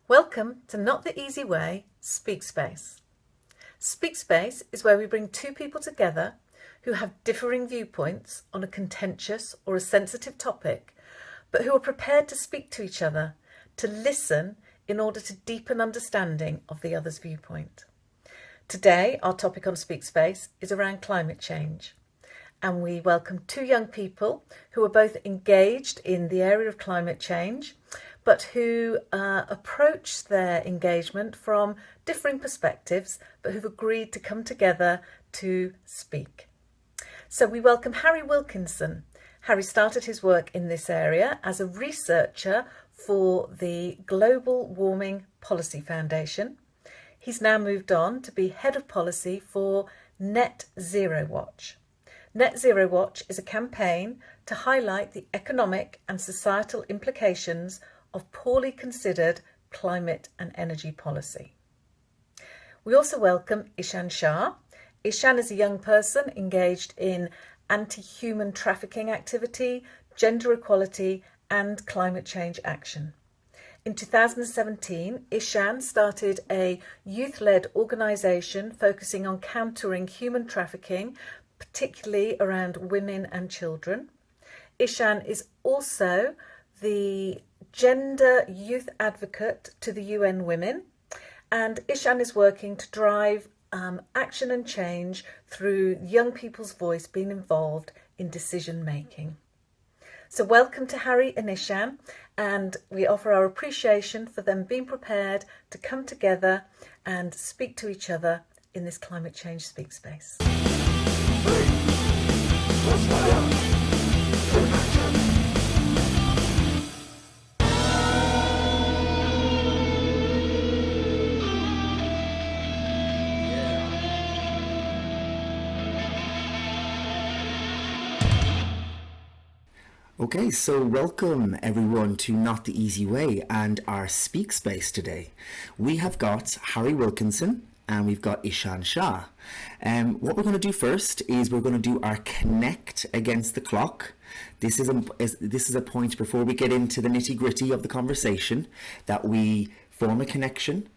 Welcome to Not the Easy Way, Speak Space. Speak Space is where we bring two people together who have differing viewpoints on a contentious or a sensitive topic, but who are prepared to speak to each other, to listen in order to deepen understanding of the other's viewpoint. Today, our topic on Speak Space is around climate change. And we welcome two young people who are both engaged in the area of climate change, but who approach their engagement from differing perspectives, but who've agreed to come together to speak. So we welcome Harry Wilkinson. Harry started his work in this area as a researcher for the Global Warming Policy Foundation. He's now moved on to be head of policy for Net Zero Watch. Net Zero Watch is a campaign to highlight the economic and societal implications of poorly considered climate and energy policy. We also welcome Ishaan Shah. Ishaan is a young person engaged in anti-human trafficking activity, gender equality and climate change action. In 2017, Ishaan started a youth-led organisation focusing on countering human trafficking, particularly around women and children. Ishaan is also the gender youth advocate to the UN Women, and Ishaan is working to drive action and change through young people's voice being involved in decision making. So welcome to Harry and Ishaan, and we offer our appreciation for them being prepared to come together and speak to each other in this climate change speak space. Okay, so welcome everyone to Not the Easy Way and our Speak Space today. We have got Harry Wilkinson and we've got Ishaan Shah. What we're going to do first is we're going to do our connect against the clock. This is a point before we get into the nitty gritty of the conversation that we form a connection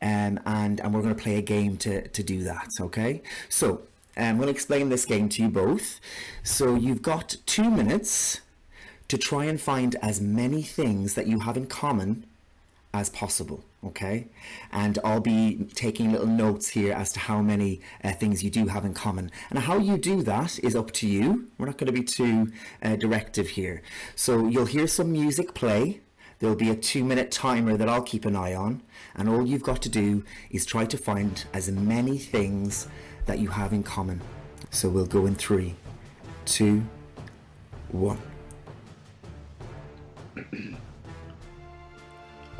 and we're going to play a game to do that, okay? So I'm going to explain this game to you both. So you've got 2 minutes to try and find as many things that you have in common as possible, okay? And I'll be taking little notes here as to how many things you do have in common. And how you do that is up to you. We're not going to be too directive here. So you'll hear some music play. There'll be a 2-minute timer that I'll keep an eye on. And all you've got to do is try to find as many things that you have in common. So we'll go in 3, 2, 1.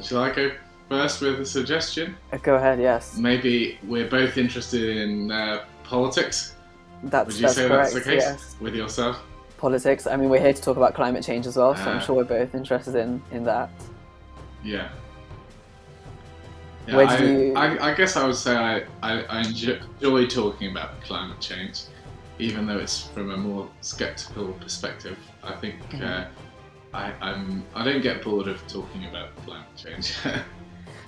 Shall I go first with a suggestion? Go ahead, yes. Maybe we're both interested in politics. Would you say correct, that's the case yes. with yourself? Politics. I mean, we're here to talk about climate change as well, so I'm sure we're both interested in that. Yeah. I guess I would say I enjoy talking about climate change, even though it's from a more sceptical perspective. I think I don't get bored of talking about climate change.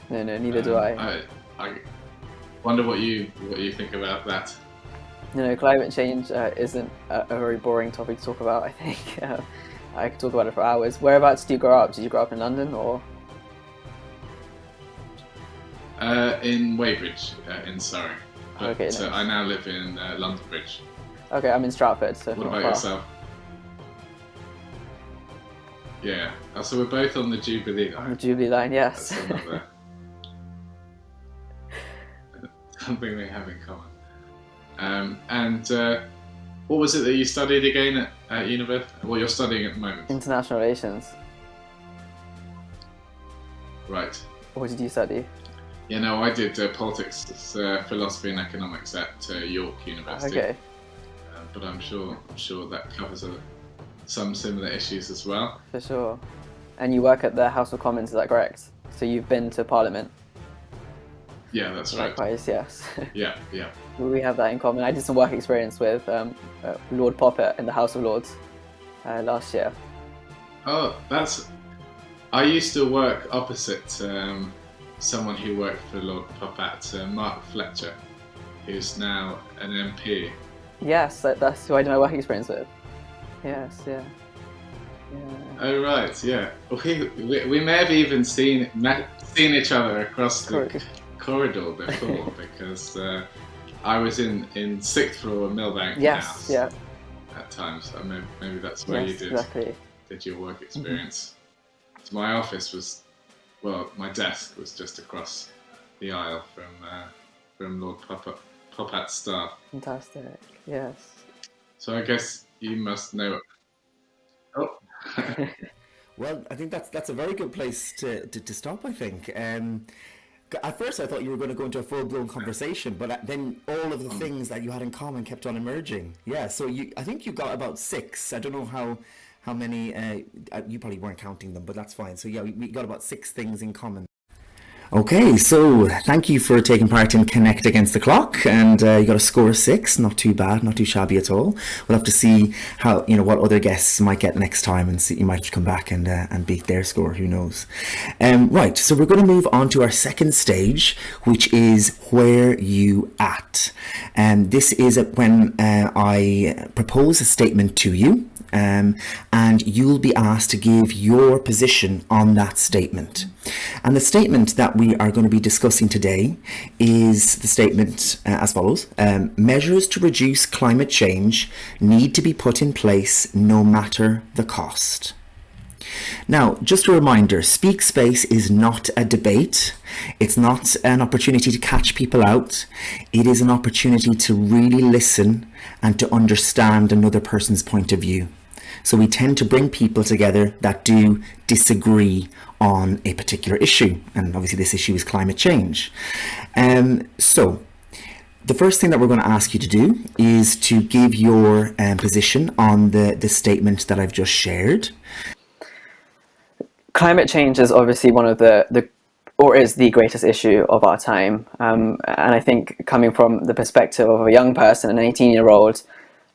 No, neither do I. I wonder what you think about that. No, climate change isn't a very boring topic to talk about, I think. I could talk about it for hours. Whereabouts do you grow up? Did you grow up in London or? In Weybridge, in Surrey. But, okay, nice. I now live in London Bridge. Okay, I'm in Stratford, so what not about far. yourself? Yeah, so we're both on the Jubilee line. On the Jubilee line, yes. That's another something we have in common. What was it that you studied again at university? Well, you're studying at the moment. International relations. Right. What did you study? Yeah, no, I did politics, philosophy and economics at York University. Okay. But I'm sure that covers some similar issues as well. For sure. And you work at the House of Commons, is that correct? So you've been to Parliament? Yeah, that's right. Likewise, yes. Yeah. We have that in common. I did some work experience with Lord Poppet in the House of Lords last year. Oh, I used to work opposite someone who worked for Lord Popat, Mark Fletcher, who's now an MP. Yes, that's who I do my work experience with. Yes, yeah. Oh right, yeah. We may have even seen each other across the corridor before, because I was in sixth floor Millbank House at times. So maybe that's where you did your work experience. So my office was, well, my desk was just across the aisle from Lord Popat's staff. Fantastic. Yes. So I guess you must know. Oh. Well, I think that's a very good place to stop, I think. At first I thought you were going to go into a full-blown conversation, but then all of the things that you had in common kept on emerging. Yeah, so I think you got about 6. I don't know how many, you probably weren't counting them, but that's fine. So yeah, we got about 6 things in common. Okay, so thank you for taking part in Connect Against the Clock, and you got a score of 6. Not too bad, not too shabby at all. We'll have to see how, what other guests might get next time, and see, you might come back and beat their score. Who knows? Right, so we're going to move on to our second stage, which is where you at. This is when I propose a statement to you. And you'll be asked to give your position on that statement. And the statement that we are going to be discussing today is the statement as follows. Measures to reduce climate change need to be put in place no matter the cost. Now, just a reminder, Speak Space is not a debate. It's not an opportunity to catch people out. It is an opportunity to really listen and to understand another person's point of view. So we tend to bring people together that do disagree on a particular issue. And obviously this issue is climate change. So the first thing that we're going to ask you to do is to give your position on the statement that I've just shared. Climate change is obviously one of is the greatest issue of our time. And I think coming from the perspective of a young person, an 18-year-old,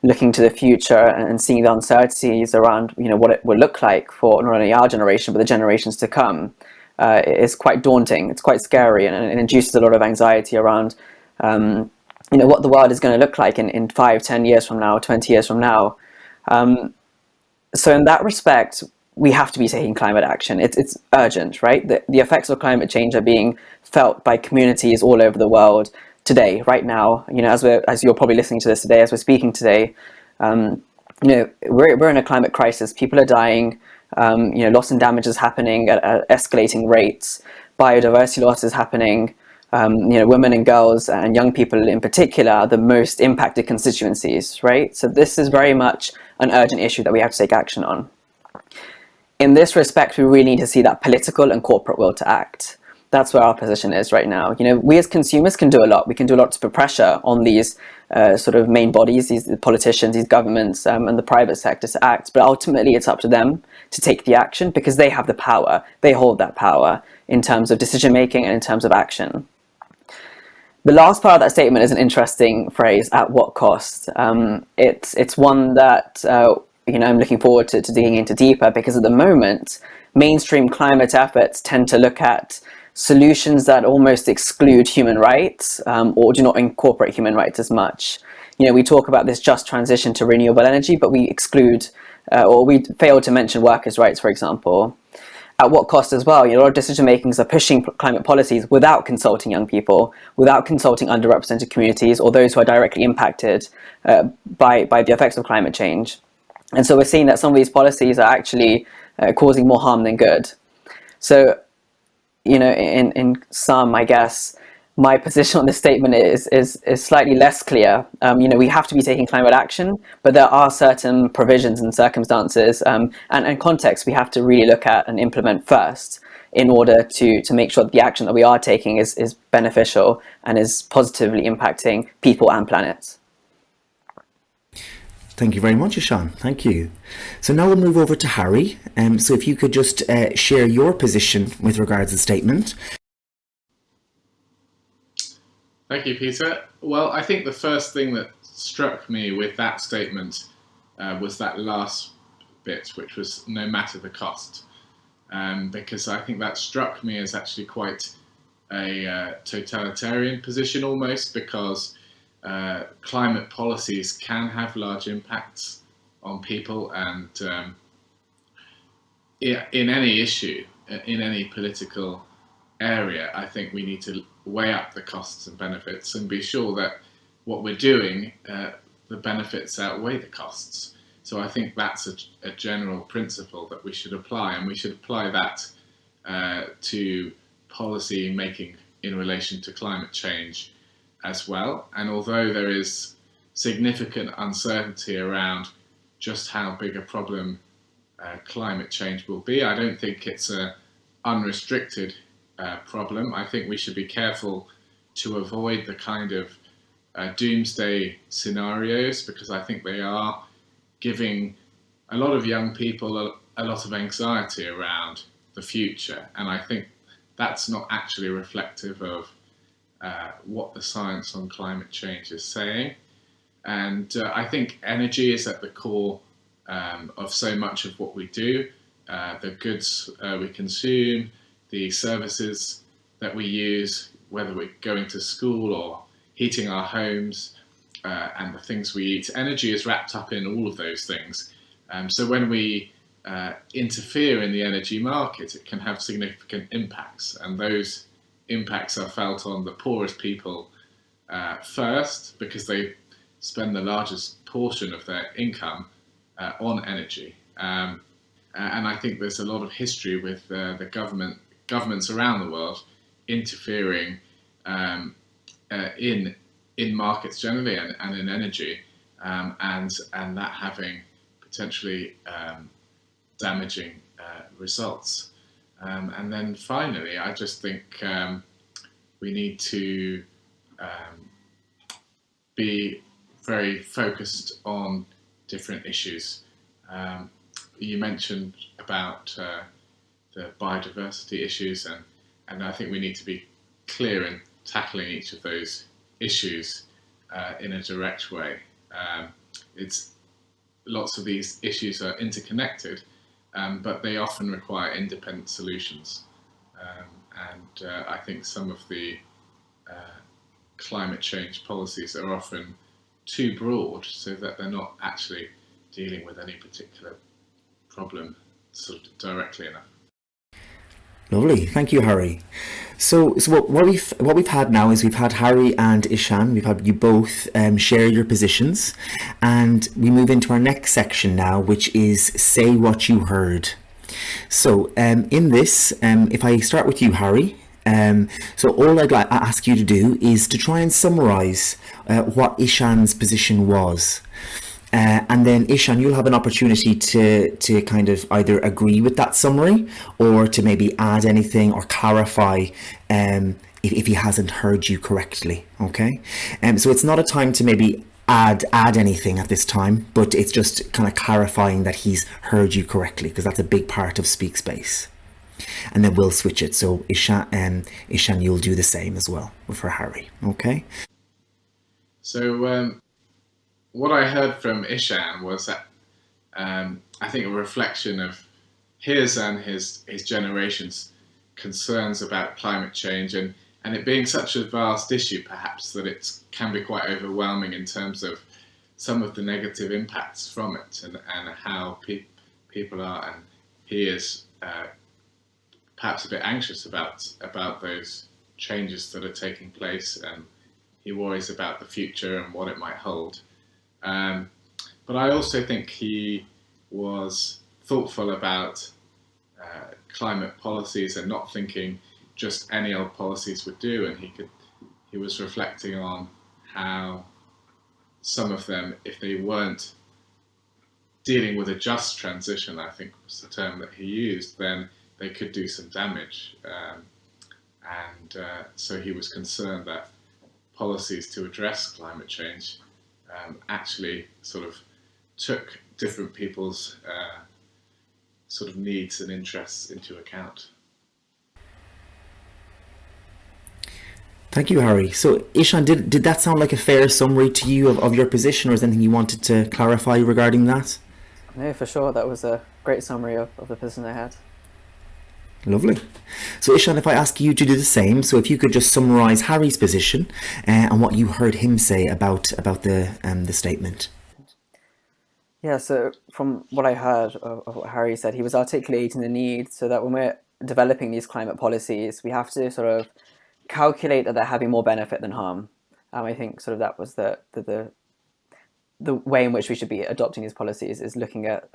looking to the future and seeing the uncertainties around, what it will look like for not only our generation, but the generations to come, is quite daunting. It's quite scary, and it induces a lot of anxiety around, what the world is going to look like in 5, 10 years from now, 20 years from now. So in that respect, we have to be taking climate action. It's urgent, right? The effects of climate change are being felt by communities all over the world today, right now. As you're probably listening to this today, as we're speaking today, we're in a climate crisis. People are dying. Loss and damage is happening at escalating rates. Biodiversity loss is happening. Women and girls and young people in particular are the most impacted constituencies, right? So this is very much an urgent issue that we have to take action on. In this respect, we really need to see that political and corporate will to act. That's where our position is right now. We as consumers can do a lot. We can do a lot to put pressure on these sort of main bodies, these politicians, these governments, and the private sector to act. But ultimately, it's up to them to take the action because they have the power. They hold that power in terms of decision making and in terms of action. The last part of that statement is an interesting phrase, at what cost? It's one that I'm looking forward to digging into deeper, because at the moment, mainstream climate efforts tend to look at solutions that almost exclude human rights or do not incorporate human rights as much. We talk about this just transition to renewable energy, but we exclude or we fail to mention workers' rights, for example. At what cost as well? A lot of decision makers are pushing climate policies without consulting young people, without consulting underrepresented communities or those who are directly impacted by the effects of climate change. And so we're seeing that some of these policies are actually causing more harm than good. So, in sum, I guess, my position on this statement is slightly less clear. We have to be taking climate action, but there are certain provisions and circumstances and contexts we have to really look at and implement first in order to make sure that the action that we are taking is beneficial and is positively impacting people and planet. Thank you very much, Ishaan. Thank you. So now we'll move over to Harry. So if you could just share your position with regards to the statement. Thank you, Peter. Well, I think the first thing that struck me with that statement was that last bit, which was no matter the cost. Because I think that struck me as actually quite a totalitarian position almost, because climate policies can have large impacts on people, and in any issue, in any political area, I think we need to weigh up the costs and benefits and be sure that what we're doing, the benefits outweigh the costs. So I think that's a general principle that we should apply, and we should apply that to policy making in relation to climate change as well. And although there is significant uncertainty around just how big a problem climate change will be, I don't think it's an unrestricted problem. I think we should be careful to avoid the kind of doomsday scenarios, because I think they are giving a lot of young people a lot of anxiety around the future, and I think that's not actually reflective of what the science on climate change is saying. And I think energy is at the core of so much of what we do, the goods we consume, the services that we use, whether we're going to school or heating our homes, and the things we eat. Energy is wrapped up in all of those things. So when we interfere in the energy market, it can have significant impacts, and those impacts are felt on the poorest people first, because they spend the largest portion of their income on energy. And I think there's a lot of history with the governments around the world interfering in markets generally, and in energy, and that having potentially damaging results. And then finally, I just think we need to be very focused on different issues. You mentioned about the biodiversity issues, and I think we need to be clear in tackling each of those issues in a direct way. Lots of these issues are interconnected, but they often require independent solutions. And I think some of the climate change policies are often too broad, so that they're not actually dealing with any particular problem sort of directly enough. Lovely, thank you, Harry. So what we've had now is we've had Harry and Ishaan. We've had you both share your positions, and we move into our next section now, which is say what you heard. So in this, if I start with you, Harry. So all I'd like to ask you to do is to try and summarise what Ishaan's position was. And then Ishaan, you'll have an opportunity to kind of either agree with that summary, or to maybe add anything or clarify if he hasn't heard you correctly. Okay, so it's not a time to maybe add anything at this time, but it's just kind of clarifying that he's heard you correctly, because that's a big part of Speak Space. And then we'll switch it. So Ishaan, you'll do the same as well for Harry. Okay. So what I heard from Ishaan was that I think a reflection of his and his generation's concerns about climate change, and it being such a vast issue, perhaps, that it can be quite overwhelming in terms of some of the negative impacts from it, and how people are, and he is perhaps a bit anxious about those changes that are taking place, and he worries about the future and what it might hold. But I also think he was thoughtful about climate policies, and not thinking just any old policies would do, and he was reflecting on how some of them, if they weren't dealing with a just transition, I think was the term that he used, then they could do some damage. So he was concerned that policies to address climate change actually sort of took different people's sort of needs and interests into account. Thank you, Harry. So Ishaan, did that sound like a fair summary to you of your position, or is there anything you wanted to clarify regarding that? No, for sure. That was a great summary of the position I had. Lovely. So Ishaan, if I ask you to do the same, so if you could just summarise Harry's position and what you heard him say about the statement. Yeah, so from what I heard of what Harry said, he was articulating the need so that when we're developing these climate policies, we have to sort of calculate that they're having more benefit than harm. I think sort of that was the way in which we should be adopting these policies, is looking at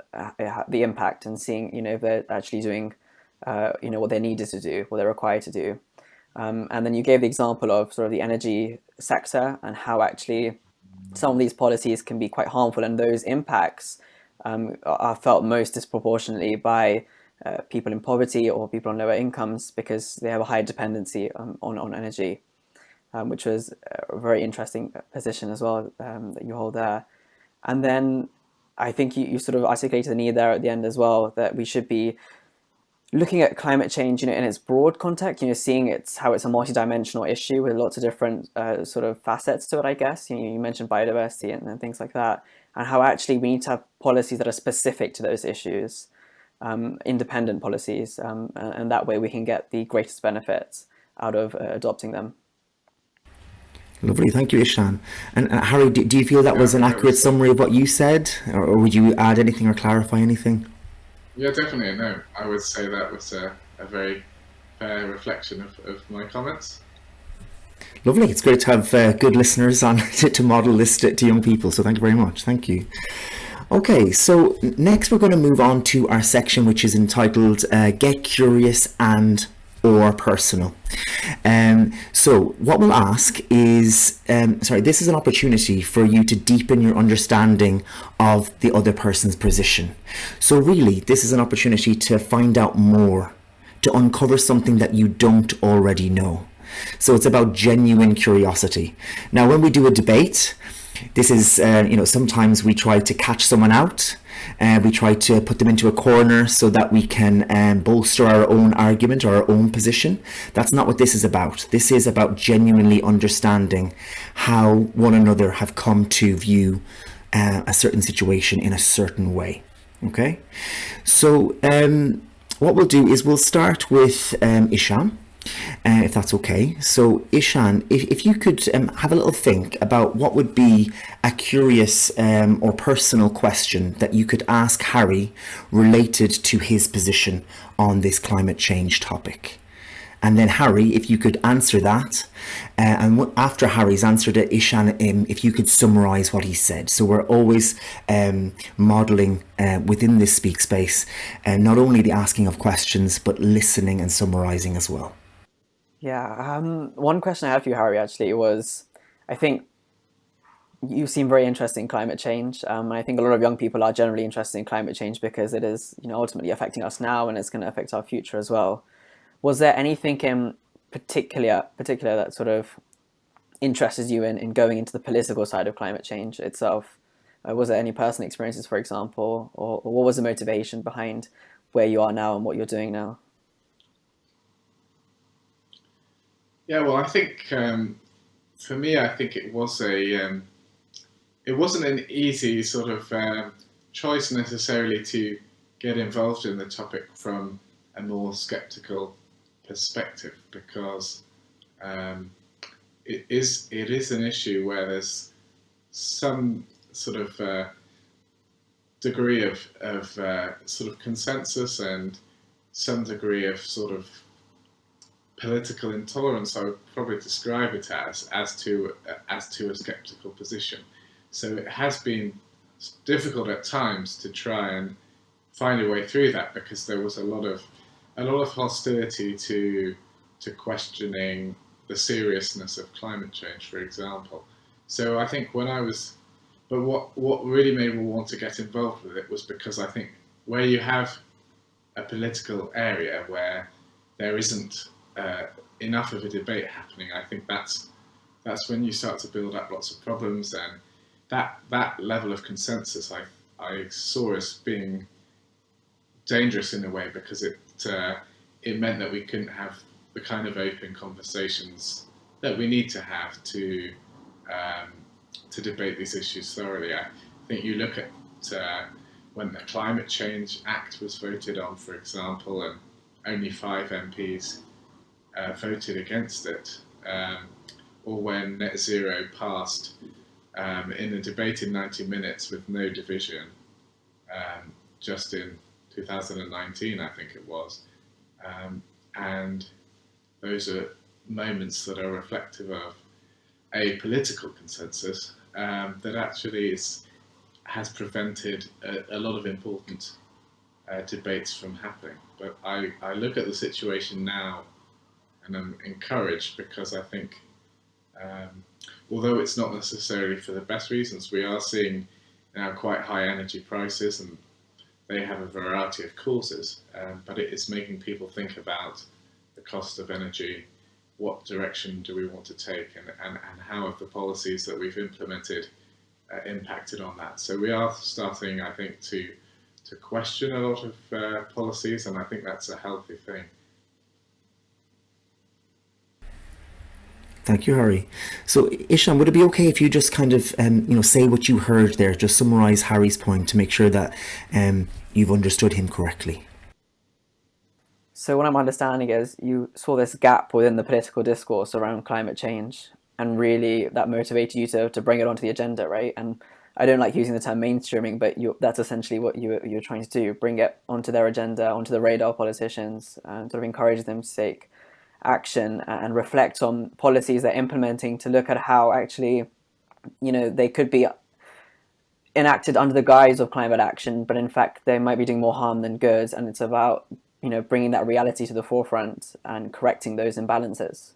the impact and seeing, if they're actually doing, what they're needed to do, what they're required to do. And then you gave the example of sort of the energy sector and how actually some of these policies can be quite harmful, and those impacts are felt most disproportionately by people in poverty or people on lower incomes, because they have a high dependency on energy, which was a very interesting position as well that you hold there. And then I think you sort of articulated the need there at the end as well, that we should be looking at climate change, in its broad context, seeing how it's a multidimensional issue with lots of different sort of facets to it, I guess. You mentioned biodiversity and things like that, and how actually we need to have policies that are specific to those issues, independent policies, and that way we can get the greatest benefits out of adopting them. Lovely, thank you, Ishaan. And Harry, do you feel that was an accurate summary of what you said, or would you add anything or clarify anything? Yeah, definitely. No, I would say that was a very fair reflection of my comments. Lovely. It's great to have good listeners on to model this to young people. So thank you very much. Thank you. Okay, so next we're going to move on to our section, which is entitled Get Curious and or Personal. So what we'll ask is, this is an opportunity for you to deepen your understanding of the other person's position. So really, this is an opportunity to find out more, to uncover something that you don't already know. So it's about genuine curiosity. Now, when we do a debate, this is, sometimes we try to catch someone out. We try to put them into a corner so that we can bolster our own argument or our own position. That's not what this is about. This is about genuinely understanding how one another have come to view a certain situation in a certain way. Okay? So what we'll do is we'll start with Ishaan. If that's okay. So Ishaan, if you could have a little think about what would be a curious or personal question that you could ask Harry related to his position on this climate change topic. And then Harry, if you could answer that, and after Harry's answered it, Ishaan, if you could summarise what he said. So we're always modelling within this speak space, not only the asking of questions, but listening and summarising as well. Yeah, one question I had for you, Harry, actually was, I think you seem very interested in climate change. And I think a lot of young people are generally interested in climate change because it is, ultimately affecting us now, and it's going to affect our future as well. Was there anything in particular that sort of interested you in going into the political side of climate change itself? Was there any personal experiences, for example, or what was the motivation behind where you are now and what you're doing now? Yeah, well, I think for me, I think it was it wasn't an easy sort of choice necessarily to get involved in the topic from a more skeptical perspective, because it is an issue where there's some sort of degree of sort of consensus and some degree of sort of political intolerance, I would probably describe it as to a skeptical position. So it has been difficult at times to try and find a way through that, because there was a lot of hostility to questioning the seriousness of climate change, for example. So I think but what really made me want to get involved with it was because I think where you have a political area where there isn't enough of a debate happening, I think that's when you start to build up lots of problems, and that level of consensus I saw as being dangerous in a way, because it meant that we couldn't have the kind of open conversations that we need to have to debate these issues thoroughly. I think you look at when the Climate Change Act was voted on, for example, only 5 MPs voted against it, or when net zero passed in a debate in 90 minutes with no division, just in 2019, I think it was. And those are moments that are reflective of a political consensus that actually has prevented a lot of important debates from happening. But I look at the situation now and I'm encouraged, because I think although it's not necessarily for the best reasons, we are seeing now quite high energy prices, and they have a variety of causes, but it is making people think about the cost of energy, what direction do we want to take, and how have the policies that we've implemented impacted on that. So we are starting, I think, to question a lot of policies, and I think that's a healthy thing. Thank you, Harry. So, Ishaan, would it be okay if you just kind of, say what you heard there, just summarise Harry's point to make sure that you've understood him correctly? So what I'm understanding is you saw this gap within the political discourse around climate change, and really that motivated you to bring it onto the agenda, right? And I don't like using the term mainstreaming, but that's essentially what you're trying to do, bring it onto their agenda, onto the radar of politicians, and sort of encourage them to take action and reflect on policies they're implementing to look at how actually, they could be enacted under the guise of climate action, but in fact they might be doing more harm than good. And it's about, bringing that reality to the forefront and correcting those imbalances.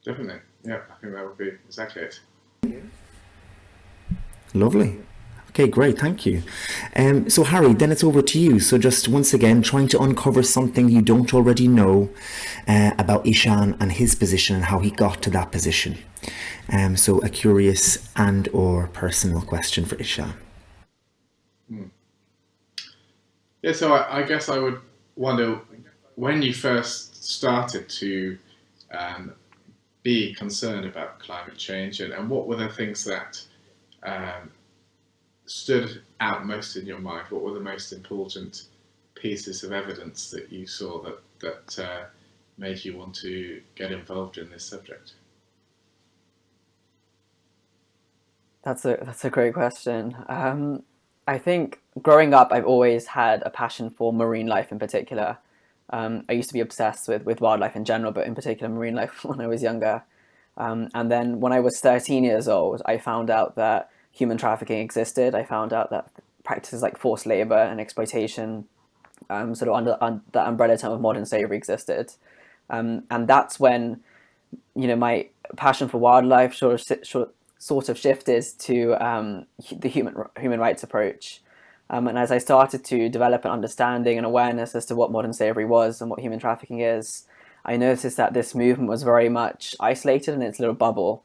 Definitely, yeah, I think that would be exactly it. Lovely. Okay, great, thank you. So Harry, then it's over to you. So just once again, trying to uncover something you don't already know about Ishaan and his position and how he got to that position. So a curious and or personal question for Ishaan. Yeah, so I guess I would wonder, when you first started to be concerned about climate change, and what were the things that stood out most in your mind? What were the most important pieces of evidence that you saw that made you want to get involved in this subject? That's a great question. I think growing up, I've always had a passion for marine life in particular. I used to be obsessed with wildlife in general, but in particular marine life when I was younger. And then when I was 13 years old, I found out that human trafficking existed. I found out that practices like forced labor and exploitation, sort of under the umbrella term of modern slavery, existed. And that's when, my passion for wildlife sort of shifted to the human rights approach. And as I started to develop an understanding and awareness as to what modern slavery was and what human trafficking is, I noticed that this movement was very much isolated in its little bubble.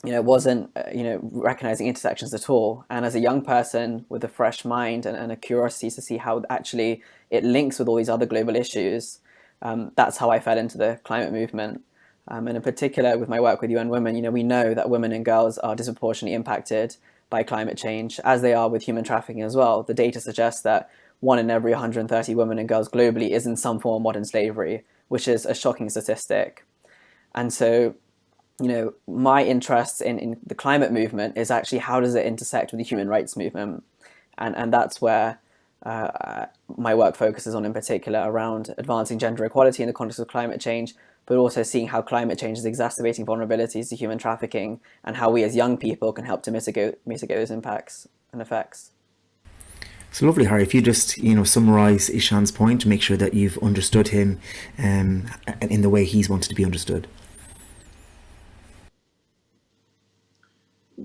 It wasn't, recognizing intersections at all. And as a young person with a fresh mind and a curiosity to see how actually it links with all these other global issues, that's how I fell into the climate movement. And in particular, with my work with UN Women, we know that women and girls are disproportionately impacted by climate change, as they are with human trafficking as well. The data suggests that 1 in every 130 women and girls globally is in some form of modern slavery, which is a shocking statistic. And so, my interest in the climate movement is actually how does it intersect with the human rights movement? And that's where my work focuses on, in particular, around advancing gender equality in the context of climate change, but also seeing how climate change is exacerbating vulnerabilities to human trafficking and how we as young people can help to mitigate those impacts and effects. So lovely, Harry. If you just, summarise Ishaan's point to make sure that you've understood him in the way he's wanted to be understood.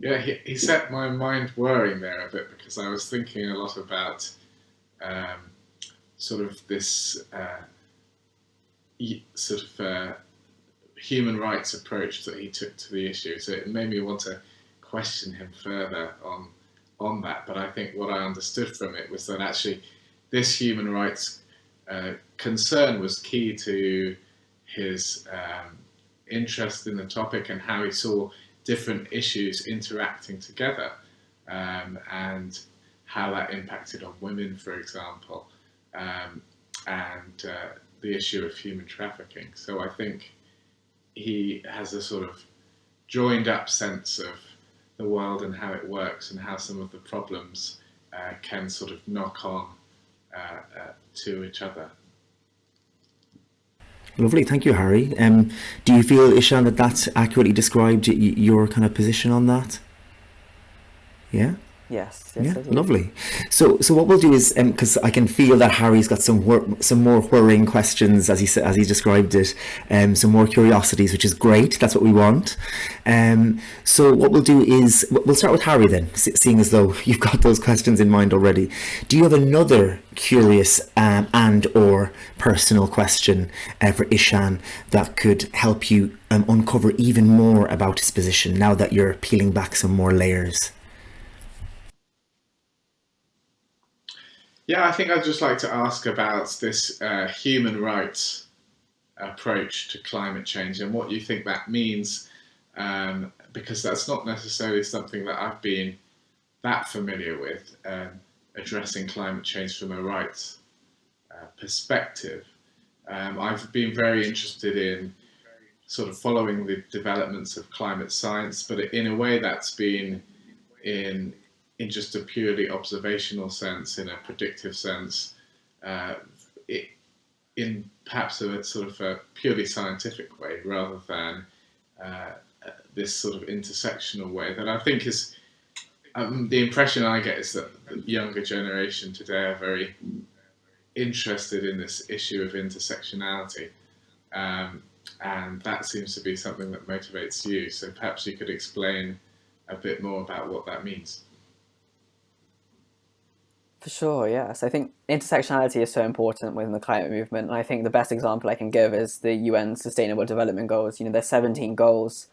Yeah, he set my mind whirring there a bit, because I was thinking a lot about sort of this human rights approach that he took to the issue. So it made me want to question him further on that. But I think what I understood from it was that actually this human rights concern was key to his interest in the topic and how he saw different issues interacting together, and how that impacted on women, for example. and the issue of human trafficking. So I think he has a sort of joined up sense of the world and how it works and how some of the problems can sort of knock on to each other. Lovely, thank you, Harry. Do you feel, Ishaan, that that's accurately described your kind of position on that? Yeah? Yes, Yeah, I do. lovely. So what we'll do is, because I can feel that Harry's got some more whirring questions as he described it, some more curiosities, which is great. That's what we want. So what we'll do is we'll start with Harry then, seeing as though you've got those questions in mind already. Do you have another curious and or personal question for Ishaan that could help you uncover even more about his position now that you're peeling back some more layers? Yeah, I think I'd just like to ask about this human rights approach to climate change and what you think that means, because that's not necessarily something that I've been that familiar with, addressing climate change from a rights perspective. I've been very interested in sort of following the developments of climate science, but in a way that's been in just a purely observational sense, in a predictive sense, in perhaps a sort of a purely scientific way, rather than this sort of intersectional way that I think is, the impression I get is that the younger generation today are very interested in this issue of intersectionality. And that seems to be something that motivates you. So perhaps you could explain a bit more about what that means. For sure, yes. I think intersectionality is so important within the climate movement. And I think the best example I can give is the UN Sustainable Development Goals. There's 17 goals,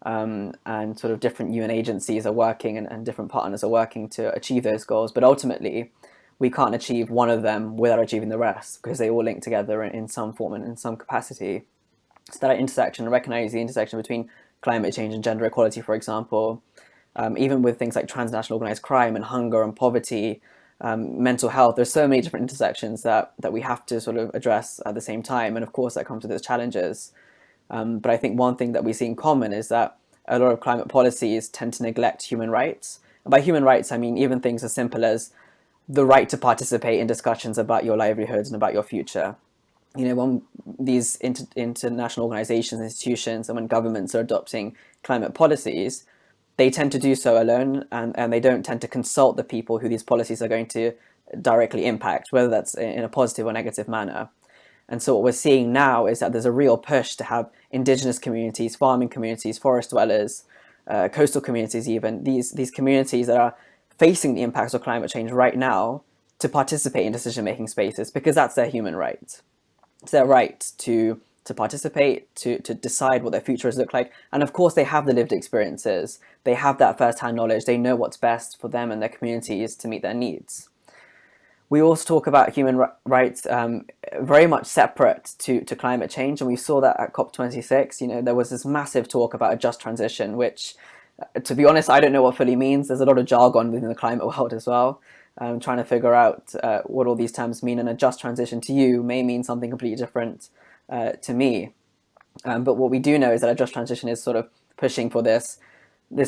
and sort of different UN agencies are working and different partners are working to achieve those goals. But ultimately, we can't achieve one of them without achieving the rest, because they all link together in some form and in some capacity. So that intersection, recognize the intersection between climate change and gender equality, for example, even with things like transnational organized crime and hunger and poverty, mental health. There's so many different intersections that we have to sort of address at the same time, and of course that comes with its challenges. But I think one thing that we see in common is that a lot of climate policies tend to neglect human rights. And by human rights, I mean even things as simple as the right to participate in discussions about your livelihoods and about your future. When these international organizations, institutions, and when governments are adopting climate policies, they tend to do so alone, and they don't tend to consult the people who these policies are going to directly impact, whether that's in a positive or negative manner. And so what we're seeing now is that there's a real push to have indigenous communities, farming communities, forest dwellers, coastal communities even, these communities that are facing the impacts of climate change right now, to participate in decision-making spaces, because that's their human right. It's their right to participate, to decide what their futures look like. And of course, they have the lived experiences. They have that first-hand knowledge. They know what's best for them and their communities to meet their needs. We also talk about human rights very much separate to climate change. And we saw that at COP26. There was this massive talk about a just transition, which, to be honest, I don't know what fully means. There's a lot of jargon within the climate world as well. Trying to figure out what all these terms mean. And a just transition to you may mean something completely different to me. But what we do know is that a just transition is sort of pushing for this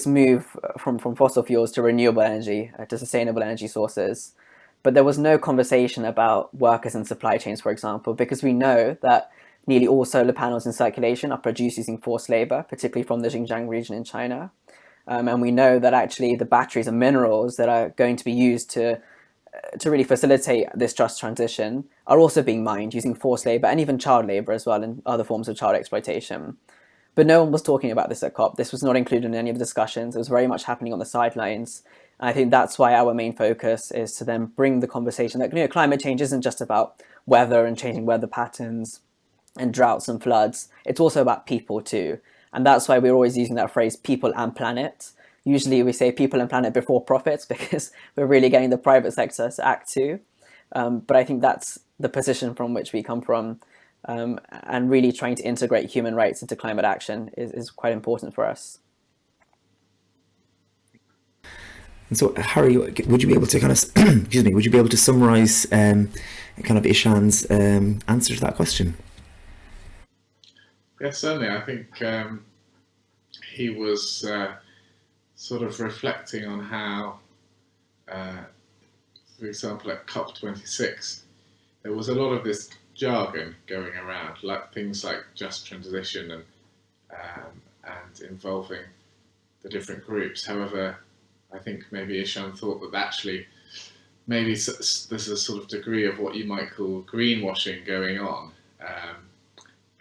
move from fossil fuels to renewable energy, to sustainable energy sources. But there was no conversation about workers and supply chains, for example, because we know that nearly all solar panels in circulation are produced using forced labor, particularly from the Xinjiang region in China. And we know that actually the batteries and minerals that are going to be used to really facilitate this just transition are also being mined using forced labor and even child labor as well, and other forms of child exploitation. But no one was talking about this at COP. This was not included in any of the discussions. It was very much happening on the sidelines. And I think that's why our main focus is to then bring the conversation that climate change isn't just about weather and changing weather patterns and droughts and floods. It's also about people too. And that's why we're always using that phrase, people and planet. Usually we say people and planet before profits, because we're really getting the private sector to act too. But I think that's the position from which we come from. And really trying to integrate human rights into climate action is quite important for us. And so, Harry, would you be able to kind of, excuse me, would you be able to summarise kind of Ishaan's answer to that question? Yes, certainly. I think he was sort of reflecting on how, for example, at COP26, there was a lot of this jargon going around, like things like just transition and involving the different groups. However, I think maybe Ishaan thought that actually maybe there's a sort of degree of what you might call greenwashing going on,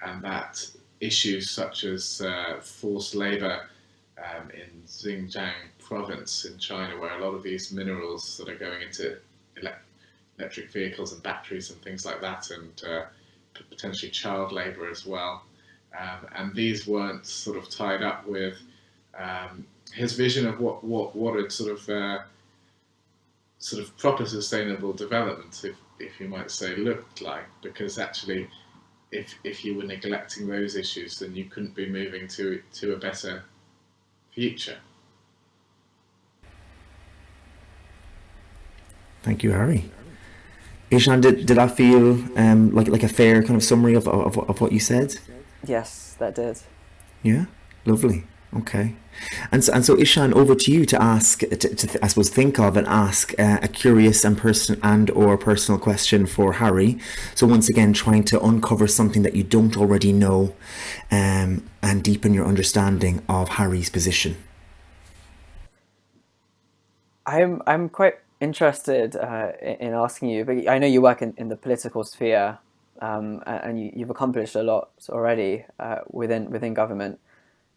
and that issues such as forced labour in Xinjiang province in China, where a lot of these minerals that are going into electric vehicles and batteries and things like that, and potentially child labour as well. And these weren't sort of tied up with his vision of what a sort of proper sustainable development, if you might say, looked like. Because actually, if you were neglecting those issues, then you couldn't be moving to a better future. Thank you, Harry. Ishaan, did I feel like a fair kind of summary of what you said? Yes, that did. Yeah, lovely. Okay, and so Ishaan, over to you to ask, I suppose, think of and ask a curious and personal question for Harry. So once again, trying to uncover something that you don't already know, and deepen your understanding of Harry's position. I'm quite interested in asking you, but I know you work in the political sphere, and you've accomplished a lot already within government.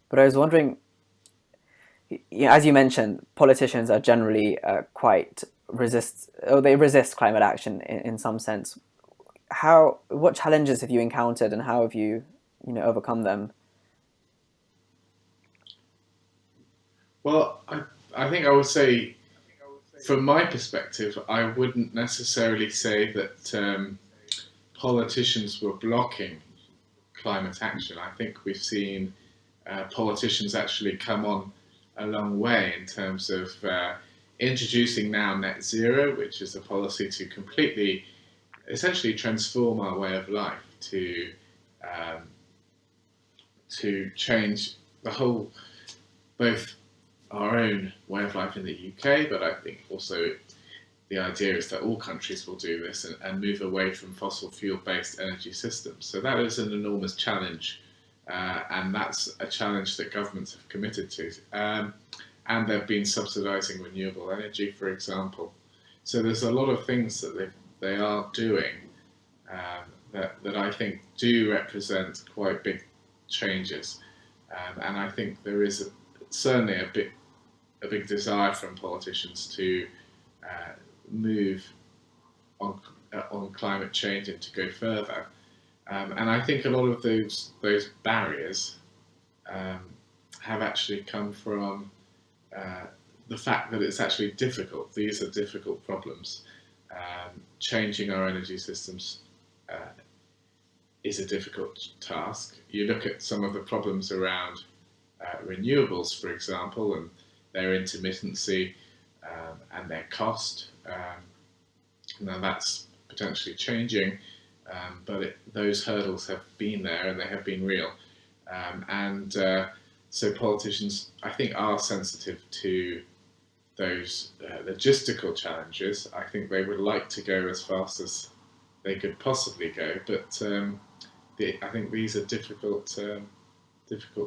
But I was wondering, as you mentioned, politicians are generally they resist climate action in some sense. What challenges have you encountered, and how have you overcome them? Well, I think I would say, from my perspective, I wouldn't necessarily say that politicians were blocking climate action. I think we've seen politicians actually come on a long way in terms of introducing now net zero, which is a policy to completely, essentially transform our way of life, to change the whole, both our own way of life in the UK, but I think also the idea is that all countries will do this and move away from fossil fuel-based energy systems. So that is an enormous challenge, and that's a challenge that governments have committed to. And they've been subsidising renewable energy, for example. So there's a lot of things that they are doing that I think do represent quite big changes. And I think there is certainly a big desire from politicians to move on climate change and to go further. And I think a lot of those barriers have actually come from the fact that it's actually difficult. These are difficult problems. Changing our energy systems is a difficult task. You look at some of the problems around renewables, for example, and their intermittency and their cost. Now that's potentially changing, but those hurdles have been there and they have been real. So politicians, I think, are sensitive to those logistical challenges. I think they would like to go as fast as they could possibly go, but I think these are difficult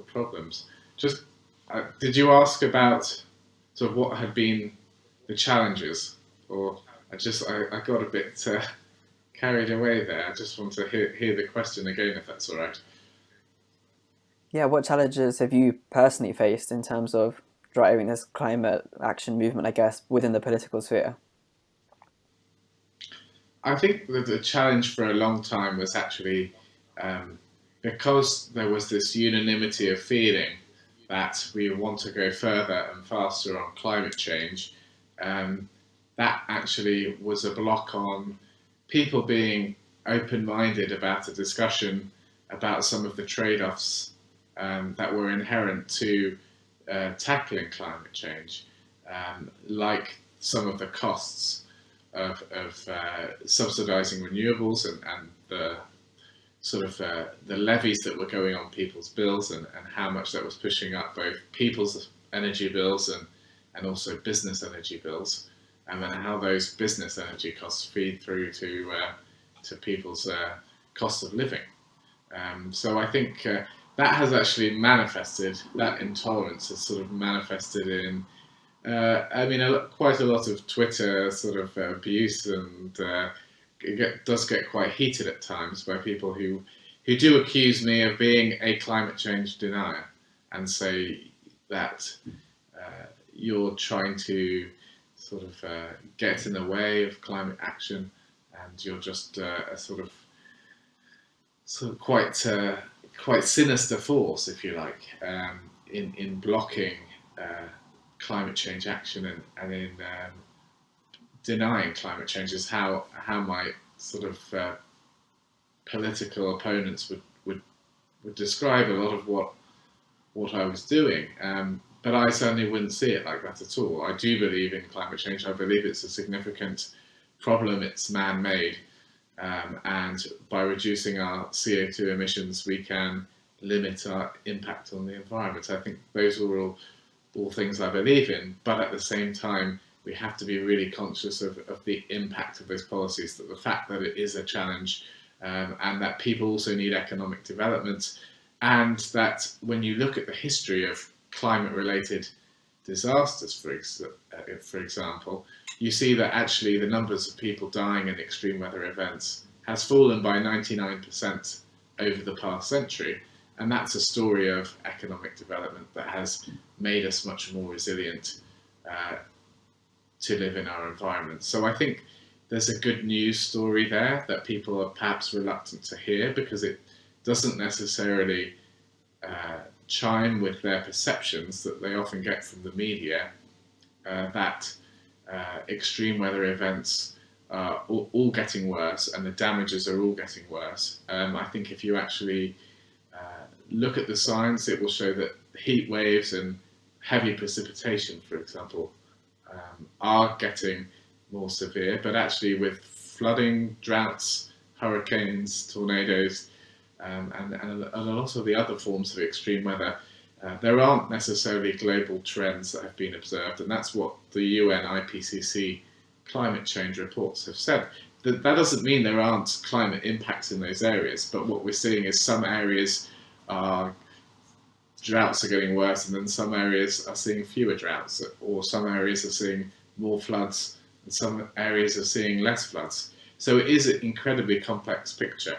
problems. Just did you ask about sort of what had been the challenges, or I got a bit carried away there? I just want to hear the question again, if that's all right. Yeah, what challenges have you personally faced in terms of driving this climate action movement, I guess, within the political sphere? I think that the challenge for a long time was actually because there was this unanimity of feeling that we want to go further and faster on climate change. That actually was a block on people being open-minded about a discussion about some of the trade-offs that were inherent to tackling climate change. like some of the costs of subsidising renewables and the sort of the levies that were going on people's bills and how much that was pushing up both people's energy bills and also business energy bills, and then how those business energy costs feed through to people's cost of living. So I think that has actually manifested, that intolerance has sort of manifested in, quite a lot of Twitter sort of abuse, and it does get quite heated at times by people who do accuse me of being a climate change denier and say that you're trying to sort of get in the way of climate action, and you're just a sort of quite sinister force, if you like, in blocking climate change action and in denying climate change, is how my sort of political opponents would describe a lot of what I was doing. But I certainly wouldn't see it like that at all. I do believe in climate change. I believe it's a significant problem. It's man-made. And by reducing our CO2 emissions, we can limit our impact on the environment. I think those are all things I believe in. But at the same time, we have to be really conscious of the impact of those policies, that the fact that it is a challenge, and that people also need economic development, and that when you look at the history of climate-related disasters, for example, you see that actually the numbers of people dying in extreme weather events has fallen by 99% over the past century. And that's a story of economic development that has made us much more resilient to live in our environment. So I think there's a good news story there that people are perhaps reluctant to hear, because it doesn't necessarily chime with their perceptions that they often get from the media, that extreme weather events are all getting worse and the damages are all getting worse. I think if you actually look at the science, it will show that heat waves and heavy precipitation, for example, are getting more severe, but actually with flooding, droughts, hurricanes, tornadoes, and a lot of the other forms of extreme weather, there aren't necessarily global trends that have been observed, and that's what the UN IPCC climate change reports have said. That doesn't mean there aren't climate impacts in those areas, but what we're seeing is some areas droughts are getting worse, and then some areas are seeing fewer droughts, or some areas are seeing more floods, and some areas are seeing less floods. So it is an incredibly complex picture,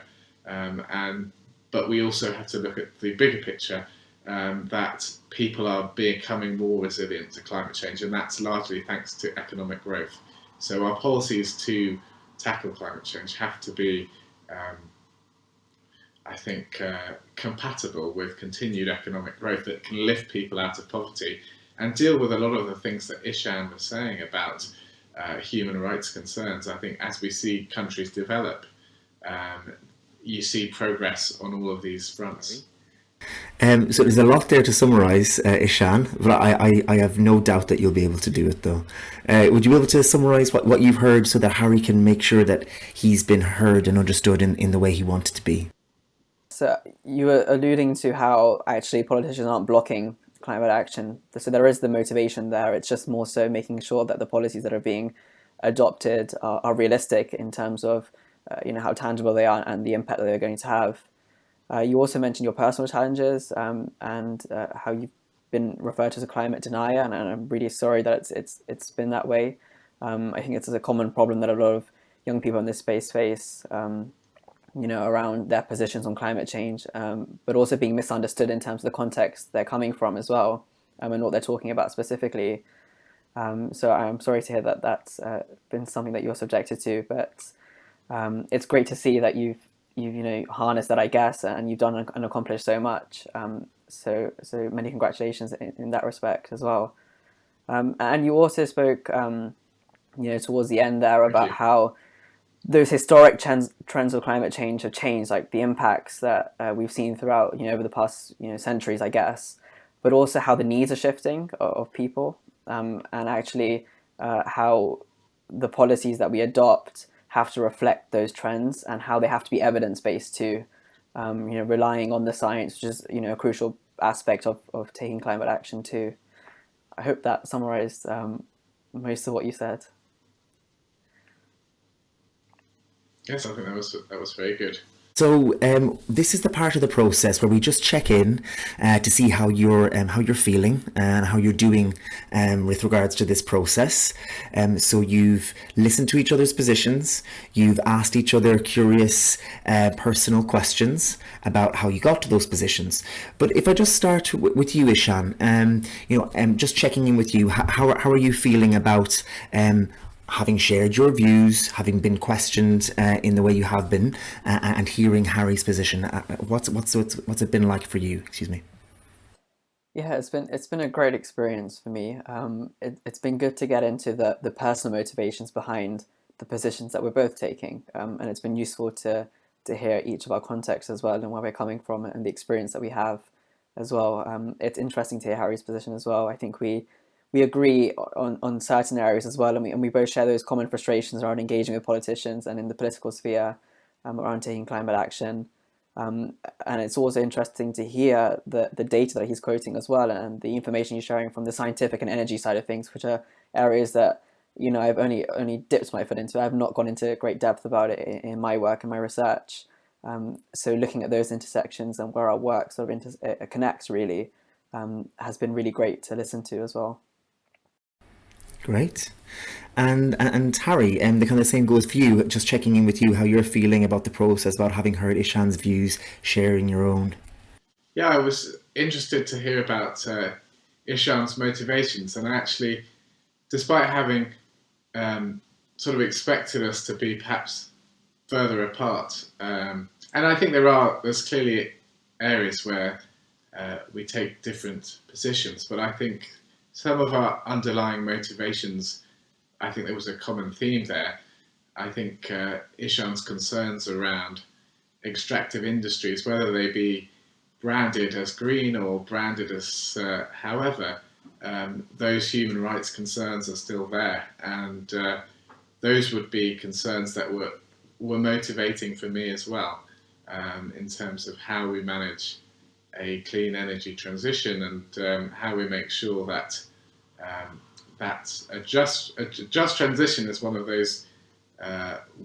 but we also have to look at the bigger picture, that people are becoming more resilient to climate change, and that's largely thanks to economic growth. So our policies to tackle climate change have to be, I think, compatible with continued economic growth that can lift people out of poverty and deal with a lot of the things that Ishaan was saying about human rights concerns. I think as we see countries develop, you see progress on all of these fronts. So there's a lot there to summarise, Ishaan, but I have no doubt that you'll be able to do it, though. Would you be able to summarise what you've heard so that Harry can make sure that he's been heard and understood in the way he wanted to be? So you were alluding to how actually politicians aren't blocking climate action. So there is the motivation there. It's just more so making sure that the policies that are being adopted are realistic in terms of how tangible they are and the impact that they're going to have. You also mentioned your personal challenges and how you've been referred to as a climate denier, and I'm really sorry that it's been that way. I think it's a common problem that a lot of young people in this space face, around their positions on climate change, but also being misunderstood in terms of the context they're coming from as well, and what they're talking about specifically. So I'm sorry to hear that that's been something that you're subjected to, but it's great to see that you've harnessed that, I guess, and you've done and accomplished so much. So many congratulations in that respect as well. And you also spoke, towards the end there about how those historic trends of climate change have changed, like the impacts that we've seen throughout, over the past, centuries, I guess, but also how the needs are shifting of people. and actually how the policies that we adopt have to reflect those trends and how they have to be evidence-based too. Relying on the science, which is a crucial aspect of taking climate action too. I hope that summarized most of what you said. Yes, I think that was very good. So this is the part of the process where we just check in to see how you're feeling and how you're doing with regards to this process. So you've listened to each other's positions, you've asked each other curious personal questions about how you got to those positions. But if I just start with you, Ishaan, just checking in with you, how are you feeling about having shared your views, having been questioned in the way you have been, and hearing Harry's position? What's it been like for you? Excuse me. Yeah, it's been a great experience for me. It's been good to get into the personal motivations behind the positions that we're both taking, and it's been useful to hear each of our contexts as well and where we're coming from and the experience that we have as well. It's interesting to hear Harry's position as well. I think we agree on certain areas as well, and we both share those common frustrations around engaging with politicians and in the political sphere around taking climate action. And it's also interesting to hear the data that he's quoting as well, and the information he's sharing from the scientific and energy side of things, which are areas that I've only dipped my foot into. I've not gone into great depth about it in my work and my research. So looking at those intersections and where our work sort of connects really has been really great to listen to as well. Great. And Harry, the kind of same goes for you, just checking in with you how you're feeling about the process, about having heard Ishaan's views, sharing your own. Yeah, I was interested to hear about Ishaan's motivations, and actually, despite having sort of expected us to be perhaps further apart, and I think there's clearly areas where we take different positions, but I think some of our underlying motivations, I think there was a common theme there. I think Ishaan's concerns around extractive industries, whether they be branded as green or branded as however, those human rights concerns are still there, and those would be concerns that were motivating for me as well, in terms of how we manage a clean energy transition and how we make sure that that a just transition is one of those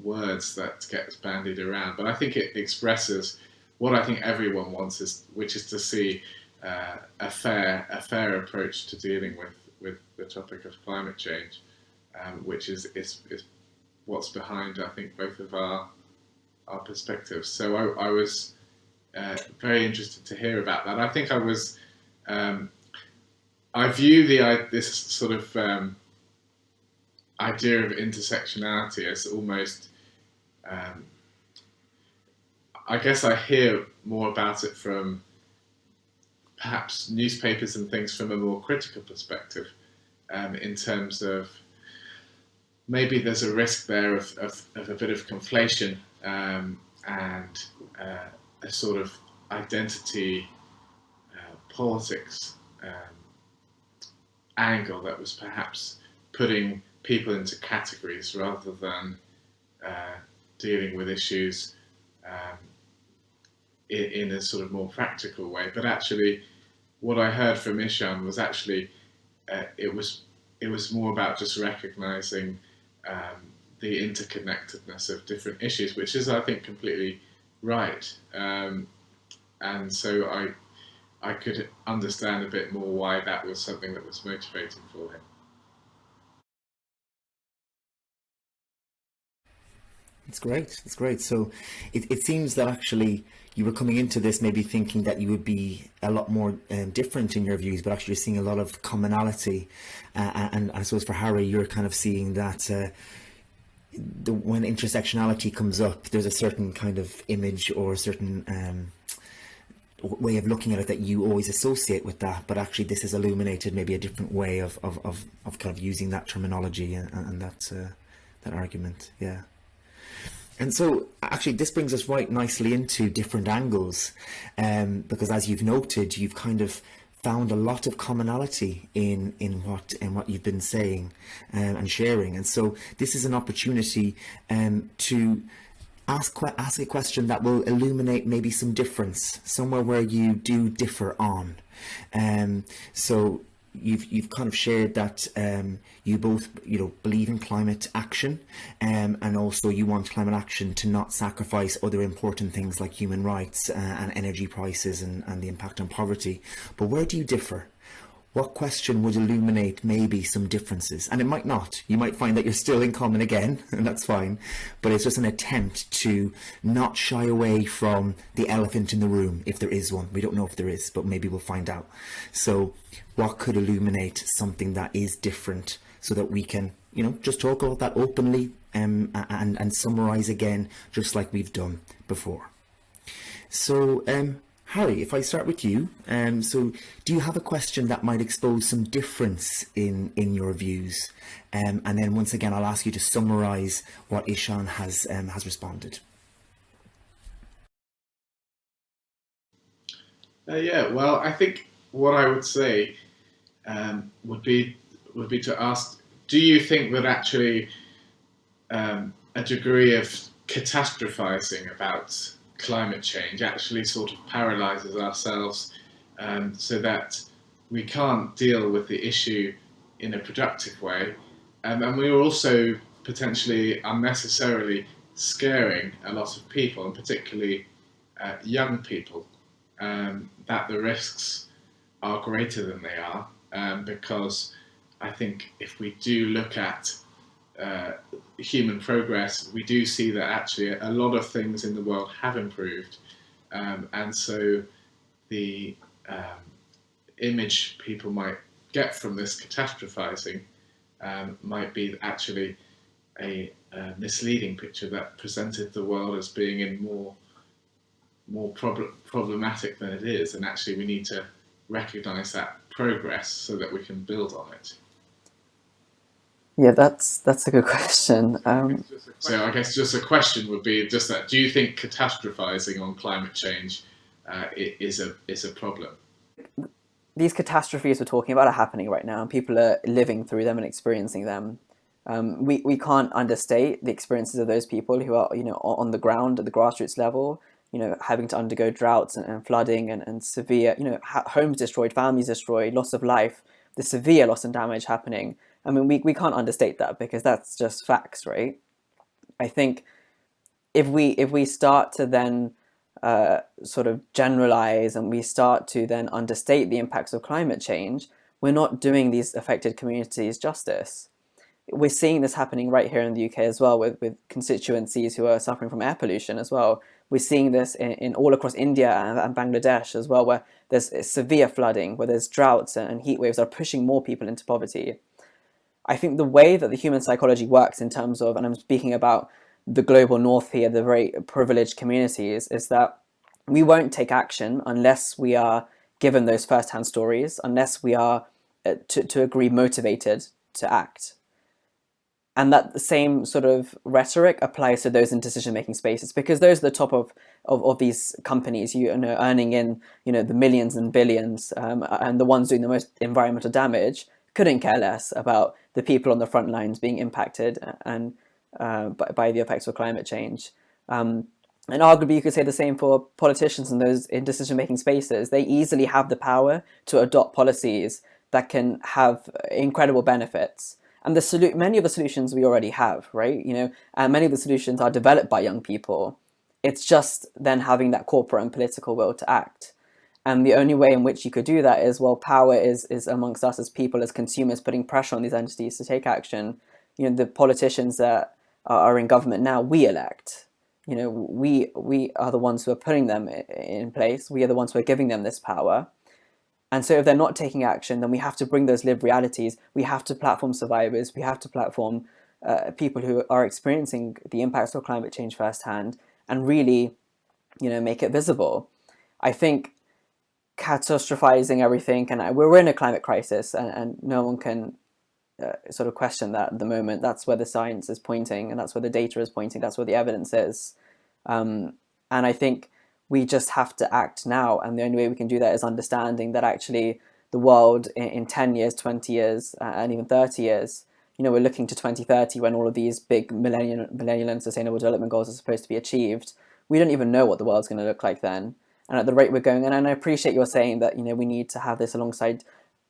words that gets bandied around, but I think it expresses what I think everyone wants, which is to see a fair approach to dealing with the topic of climate change, which is what's behind, I think, both of our perspectives. So I was very interested to hear about that. I think I view this sort of idea of intersectionality as almost, I guess I hear more about it from perhaps newspapers and things from a more critical perspective, in terms of maybe there's a risk there of a bit of conflation and a sort of identity politics angle that was perhaps putting people into categories rather than dealing with issues in a sort of more practical way. But actually, what I heard from Ishaan was actually it was more about just recognising the interconnectedness of different issues, which is, I think, completely right. And so I could understand a bit more why that was something that was motivating for him. It's great. It's great. So it seems that actually you were coming into this maybe thinking that you would be a lot more different in your views, but actually you're seeing a lot of commonality. And I suppose for Harry, you're kind of seeing that when intersectionality comes up, there's a certain kind of image or a certain way of looking at it that you always associate with that, but actually this has illuminated maybe a different way of kind of using that terminology and that argument. Yeah. And so actually this brings us right nicely into different angles, because as you've noted, you've kind of found a lot of commonality in what you've been saying and sharing. And so this is an opportunity to ask a question that will illuminate maybe some difference, somewhere where you do differ on. So you've kind of shared that you both believe in climate action, and also you want climate action to not sacrifice other important things like human rights and energy prices and the impact on poverty. But where do you differ? What question would illuminate maybe some differences? And it might not. You might find that you're still in common again, and that's fine. But it's just an attempt to not shy away from the elephant in the room, if there is one. We don't know if there is, but maybe we'll find out. So what could illuminate something that is different, so that we can, just talk about that openly and summarize again, just like we've done before. So, Harry, if I start with you, so do you have a question that might expose some difference in your views? And then once again, I'll ask you to summarise what Ishaan has responded. Yeah, well, I think what I would say would be to ask: do you think that actually a degree of catastrophizing about climate change actually sort of paralyzes ourselves, so that we can't deal with the issue in a productive way, and we're also potentially unnecessarily scaring a lot of people, and particularly young people, that the risks are greater than they are, because I think if we do look at human progress, we do see that actually a lot of things in the world have improved, and so the image people might get from this catastrophizing might be actually a misleading picture that presented the world as being in more problematic than it is, and actually we need to recognize that progress so that we can build on it. Yeah, that's a good question. So I guess just a question would be just that: do you think catastrophizing on climate change is a problem? These catastrophes we're talking about are happening right now, and people are living through them and experiencing them. We can't understate the experiences of those people who are on the ground at the grassroots level, having to undergo droughts and flooding and severe, homes destroyed, families destroyed, loss of life, the severe loss and damage happening. I mean, we can't understate that, because that's just facts, right? I think if we start to then sort of generalize, and we start to then understate the impacts of climate change, we're not doing these affected communities justice. We're seeing this happening right here in the UK as well, with constituencies who are suffering from air pollution as well. We're seeing this in all across India and Bangladesh as well, where there's severe flooding, where there's droughts and heat waves that are pushing more people into poverty. I think the way that the human psychology works, in terms of, and I'm speaking about the global north here, the very privileged communities, is that we won't take action unless we are given those first-hand stories, unless we are, to agree, motivated to act. And that the same sort of rhetoric applies to those in decision-making spaces, because those are the top of these companies, earning in the millions and billions, and the ones doing the most environmental damage couldn't care less about the people on the front lines being impacted and by the effects of climate change. And arguably you could say the same for politicians and those in decision-making spaces. They easily have the power to adopt policies that can have incredible benefits. And many of the solutions we already have, right? And many of the solutions are developed by young people. It's just then having that corporate and political will to act. And the only way in which you could do that is, well, power is amongst us as people, as consumers, putting pressure on these entities to take action. The politicians that are in government now, we elect. We are the ones who are putting them in place. We are the ones who are giving them this power. And so if they're not taking action, then we have to bring those lived realities. We have to platform survivors. We have to platform people who are experiencing the impacts of climate change firsthand, and really, make it visible. I think catastrophizing everything, and we're in a climate crisis, and no one can sort of question that at the moment. That's where the science is pointing, and that's where the data is pointing, that's where the evidence is. And I think we just have to act now, and the only way we can do that is understanding that actually the world in 10 years, 20 years, and even 30 years. We're looking to 2030 when all of these big millennial and sustainable development goals are supposed to be achieved. We don't even know what the world's going to look like then. And at the rate we're going, and I appreciate you're saying that, we need to have this alongside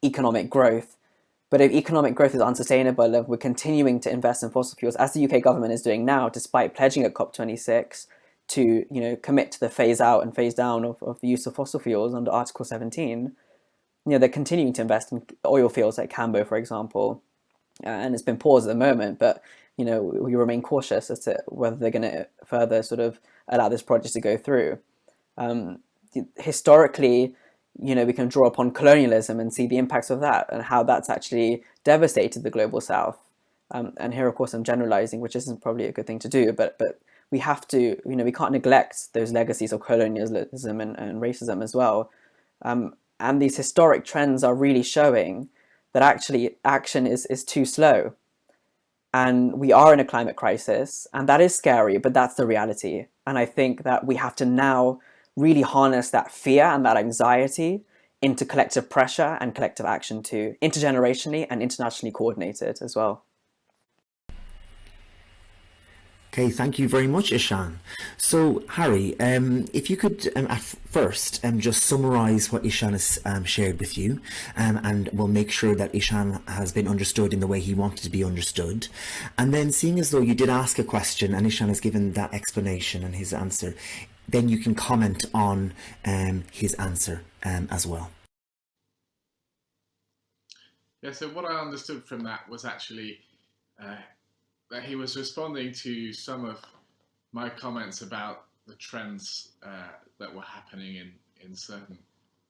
economic growth. But if economic growth is unsustainable, if we're continuing to invest in fossil fuels, as the UK government is doing now, despite pledging at COP26 to, commit to the phase out and phase down of the use of fossil fuels under Article 17, they're continuing to invest in oil fields like Cambo, for example. And it's been paused at the moment, but, we remain cautious as to whether they're going to further sort of allow this project to go through. Historically, we can draw upon colonialism and see the impacts of that and how that's actually devastated the global south. And here, of course, I'm generalizing, which isn't probably a good thing to do, but we have to, we can't neglect those legacies of colonialism and racism as well. And these historic trends are really showing that actually action is too slow. And we are in a climate crisis, and that is scary, but that's the reality. And I think that we have to now really harness that fear and that anxiety into collective pressure and collective action too, intergenerationally and internationally coordinated as well. Okay, thank you very much, Ishaan. So, Harry, if you could at first just summarise what Ishaan has shared with you, and we'll make sure that Ishaan has been understood in the way he wanted to be understood. And then, seeing as though you did ask a question and Ishaan has given that explanation and his answer, then you can comment on his answer as well. Yeah, so what I understood from that was actually that he was responding to some of my comments about the trends that were happening in certain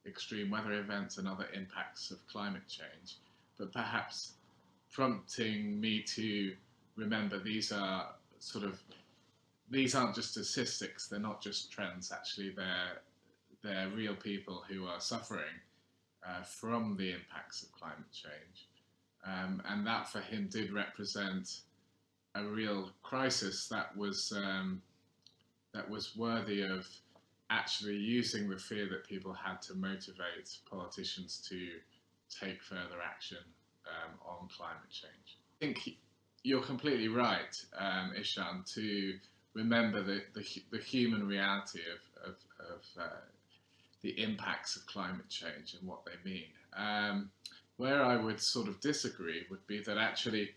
extreme weather events and other impacts of climate change, but perhaps prompting me to remember these aren't just statistics, they're not just trends, actually they're real people who are suffering from the impacts of climate change. And that for him did represent a real crisis that was worthy of actually using the fear that people had to motivate politicians to take further action on climate change. I think you're completely right, Ishaan, to remember the human reality of the impacts of climate change and what they mean. Where I would sort of disagree would be that actually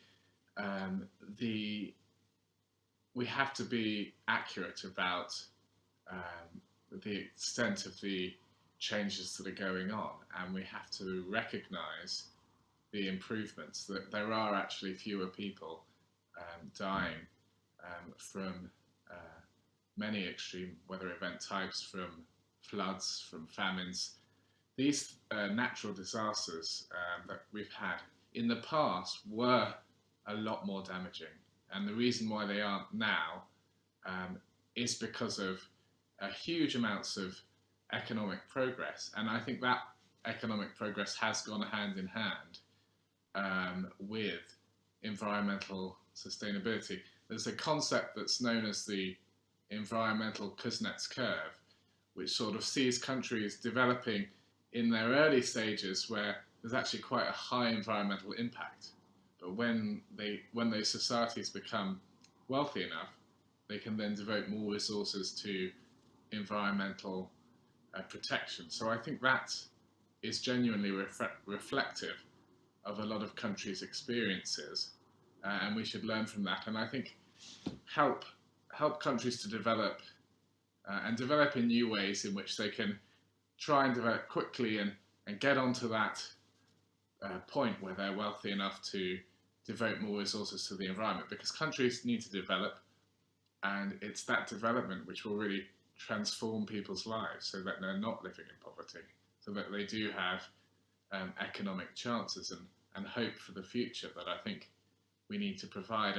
we have to be accurate about the extent of the changes that are going on, and we have to recognise the improvements, that there are actually fewer people dying from many extreme weather event types, from floods, from famines. These natural disasters that we've had in the past were a lot more damaging, and the reason why they aren't now is because of huge amounts of economic progress, and I think that economic progress has gone hand in hand with environmental sustainability. There's a concept that's known as the environmental Kuznets curve, which sort of sees countries developing in their early stages where there's actually quite a high environmental impact. But when those societies become wealthy enough, they can then devote more resources to environmental protection. So I think that is genuinely reflective of a lot of countries' experiences, and we should learn from that. And I think help countries to develop and develop in new ways in which they can try and develop quickly and get onto that point where they're wealthy enough to devote more resources to the environment, because countries need to develop, and it's that development which will really transform people's lives so that they're not living in poverty, so that they do have economic chances and hope for the future that I think we need to provide.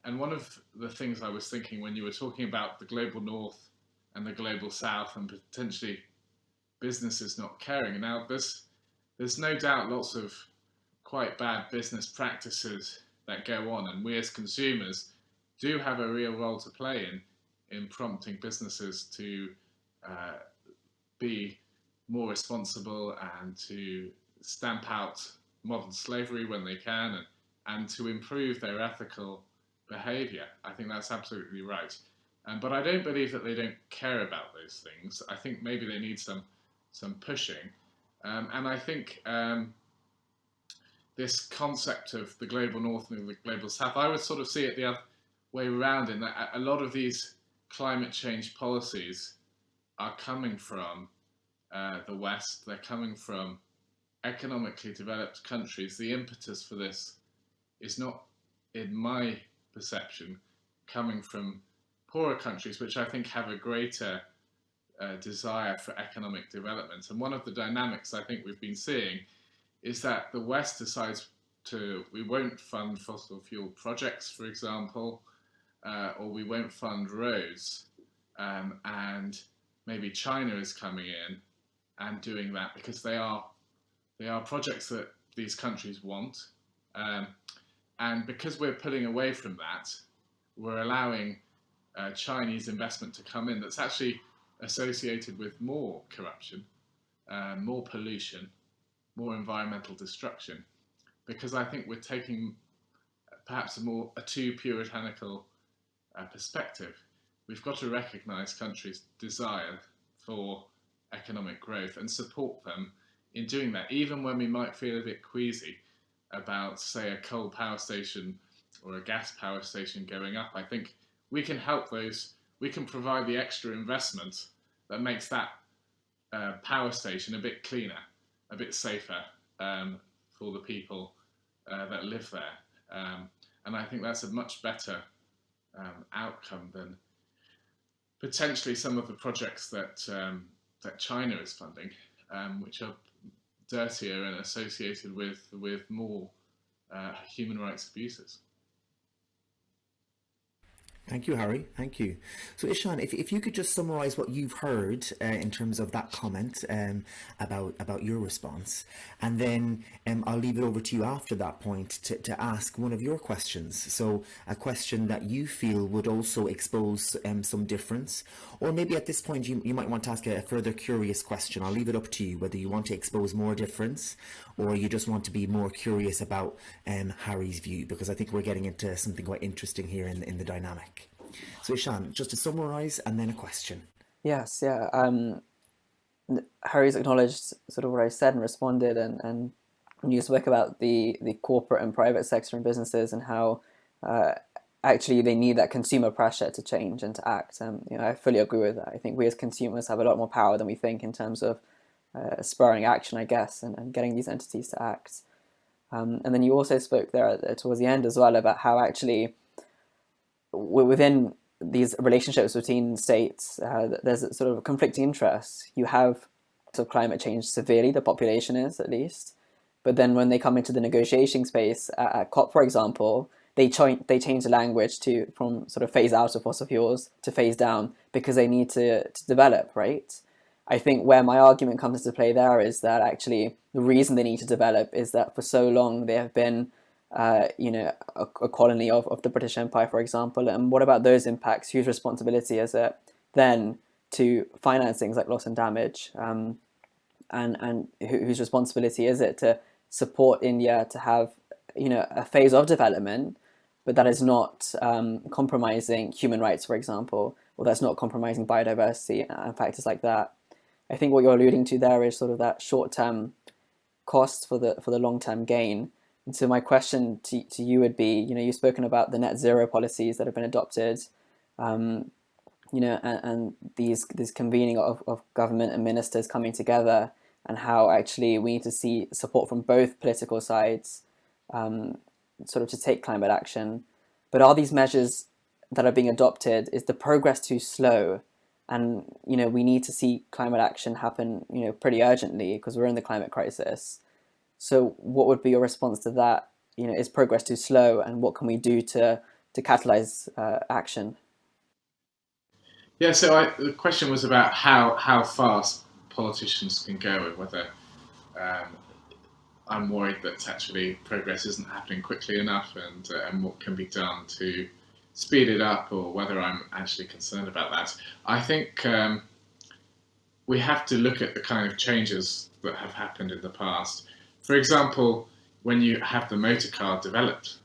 And one of the things I was thinking when you were talking about the global north and the global south and potentially businesses not caring, now there's no doubt lots of quite bad business practices that go on, and we as consumers do have a real role to play in prompting businesses to be more responsible and to stamp out modern slavery when they can, and to improve their ethical behaviour. I think that's absolutely right. But I don't believe that they don't care about those things. I think maybe they need some pushing. And I think this concept of the global north and the global south, I would sort of see it the other way around, in that a lot of these climate change policies are coming from the West. They're coming from economically developed countries. The impetus for this is not, in my perception, coming from poorer countries, which I think have a greater desire for economic development. And one of the dynamics I think we've been seeing is that the West decides we won't fund fossil fuel projects, for example, or we won't fund roads. And maybe China is coming in and doing that because they are projects that these countries want. And because we're pulling away from that, we're allowing Chinese investment to come in that's actually associated with more corruption, more pollution, more environmental destruction, because I think we're taking perhaps a too puritanical perspective. We've got to recognise countries' desire for economic growth and support them in doing that, even when we might feel a bit queasy about, say, a coal power station or a gas power station going up. I think we can help those, we can provide the extra investment that makes that power station a bit cleaner, a bit safer for the people that live there. And I think that's a much better outcome than potentially some of the projects that China is funding, which are dirtier and associated with more human rights abuses. Thank you, Harry. Thank you. So, Ishaan, if you could just summarise what you've heard in terms of that comment about your response, and then I'll leave it over to you after that point to ask one of your questions. So, a question that you feel would also expose some difference, or maybe at this point you might want to ask a further curious question. I'll leave it up to you whether you want to expose more difference, or you just want to be more curious about Harry's view, because I think we're getting into something quite interesting here in the dynamic. So, Ishaan, just to summarise and then a question. Yes, yeah. Harry's acknowledged sort of what I said and responded, and you spoke about the corporate and private sector and businesses and how actually they need that consumer pressure to change and to act. I fully agree with that. I think we as consumers have a lot more power than we think in terms of spurring action, I guess, and getting these entities to act. And then you also spoke there towards the end as well about how actually within these relationships between states, there's a sort of conflicting interests. You have sort of climate change severely, the population is at least, but then when they come into the negotiating space at COP, for example, they change the language from sort of phase out of fossil fuels to phase down because they need to develop, right? I think where my argument comes into play there is that actually the reason they need to develop is that for so long they have been a colony of the British Empire, for example. And what about those impacts? Whose responsibility is it then to finance things like loss and damage? And whose responsibility is it to support India to have a phase of development, but that is not compromising human rights, for example, or that's not compromising biodiversity and factors like that. I think what you're alluding to there is sort of that short-term cost for the long-term gain. And so my question to you would be, you've spoken about the net zero policies that have been adopted, and these convening of government and ministers coming together, and how actually we need to see support from both political sides, sort of to take climate action. But are these measures that are being adopted, is the progress too slow? And, we need to see climate action happen, pretty urgently because we're in the climate crisis. So what would be your response to that? Is progress too slow, and what can we do to catalyze action? Yeah, so the question was about how fast politicians can go, and whether I'm worried that actually progress isn't happening quickly enough, and what can be done to speed it up, or whether I'm actually concerned about that. I think we have to look at the kind of changes that have happened in the past. for example, when you have the motor car developed,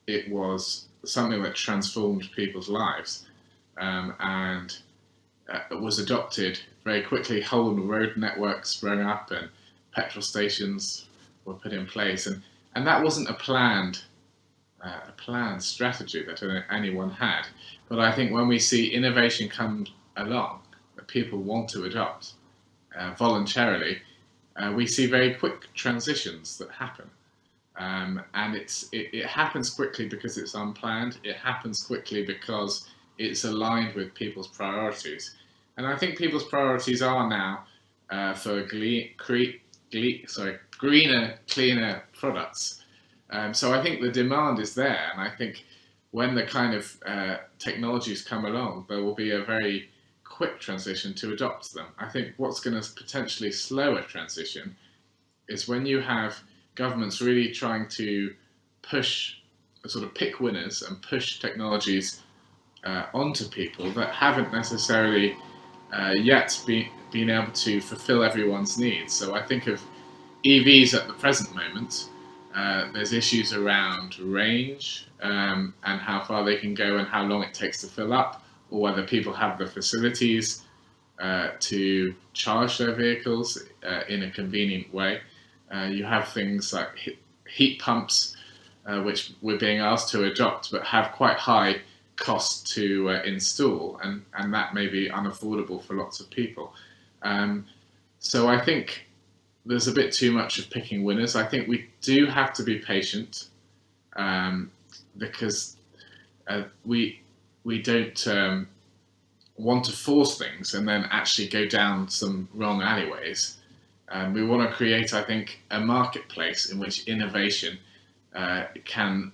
it was something that transformed people's lives, and it was adopted very quickly. Whole road networks sprung up and petrol stations were put in place, and that wasn't a planned strategy that anyone had. But I think when we see innovation come along that people want to adopt voluntarily, we see very quick transitions that happen. And it happens quickly because it's unplanned. It happens quickly because it's aligned with people's priorities. And I think people's priorities are now for greener, cleaner products. So I think the demand is there, and I think when the kind of technologies come along, there will be a very quick transition to adopt them. I think what's going to potentially slow a transition is when you have governments really trying to push, sort of pick winners and push technologies onto people that haven't necessarily yet been able to fulfill everyone's needs. So I think of EVs at the present moment. There's issues around range and how far they can go and how long it takes to fill up, or whether people have the facilities to charge their vehicles in a convenient way. You have things like heat pumps, which we're being asked to adopt, but have quite high cost to install, and that may be unaffordable for lots of people. So I think there's a bit too much of picking winners. I think we do have to be patient, because we don't want to force things and then actually go down some wrong alleyways. We want to create, I think, a marketplace in which innovation can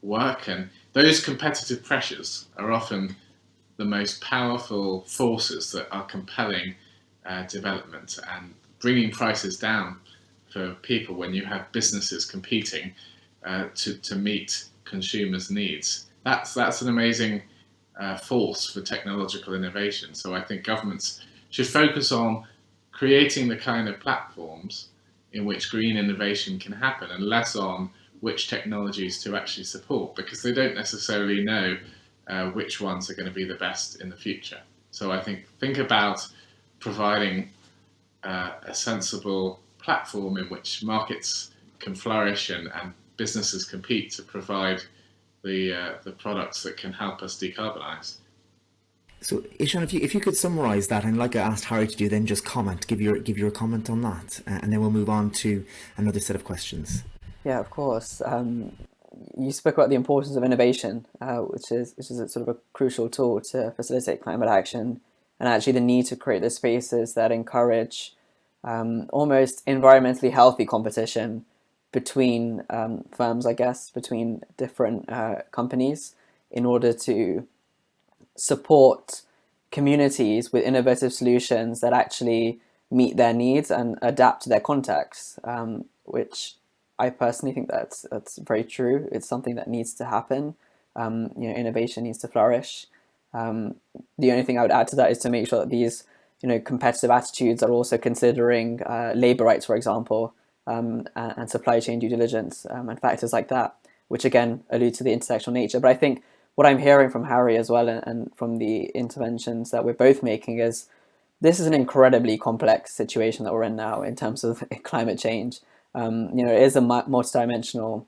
work, and those competitive pressures are often the most powerful forces that are compelling development and bringing prices down for people when you have businesses competing to meet consumers' needs. That's an amazing force for technological innovation. So I think governments should focus on creating the kind of platforms in which green innovation can happen, and less on which technologies to actually support, because they don't necessarily know which ones are going to be the best in the future. So I think about providing a sensible platform in which markets can flourish and businesses compete to provide the products that can help us decarbonize. So, Ishaan, if you could summarise that, and like I asked Harry to do, then just give your comment on that, and then we'll move on to another set of questions. Yeah, of course. You spoke about the importance of innovation, which is sort of a crucial tool to facilitate climate action, and actually the need to create the spaces that encourage almost environmentally healthy competition between firms, I guess, between different companies, in order to support communities with innovative solutions that actually meet their needs and adapt to their contexts, which I personally think that's very true. It's something that needs to happen. Innovation needs to flourish. The only thing I would add to that is to make sure that these competitive attitudes are also considering labor rights, for example, and supply chain due diligence, and factors like that, which again allude to the intersectional nature. But I think what I'm hearing from Harry as well, and from the interventions that we're both making, is this is an incredibly complex situation that we're in now in terms of climate change. It is a multidimensional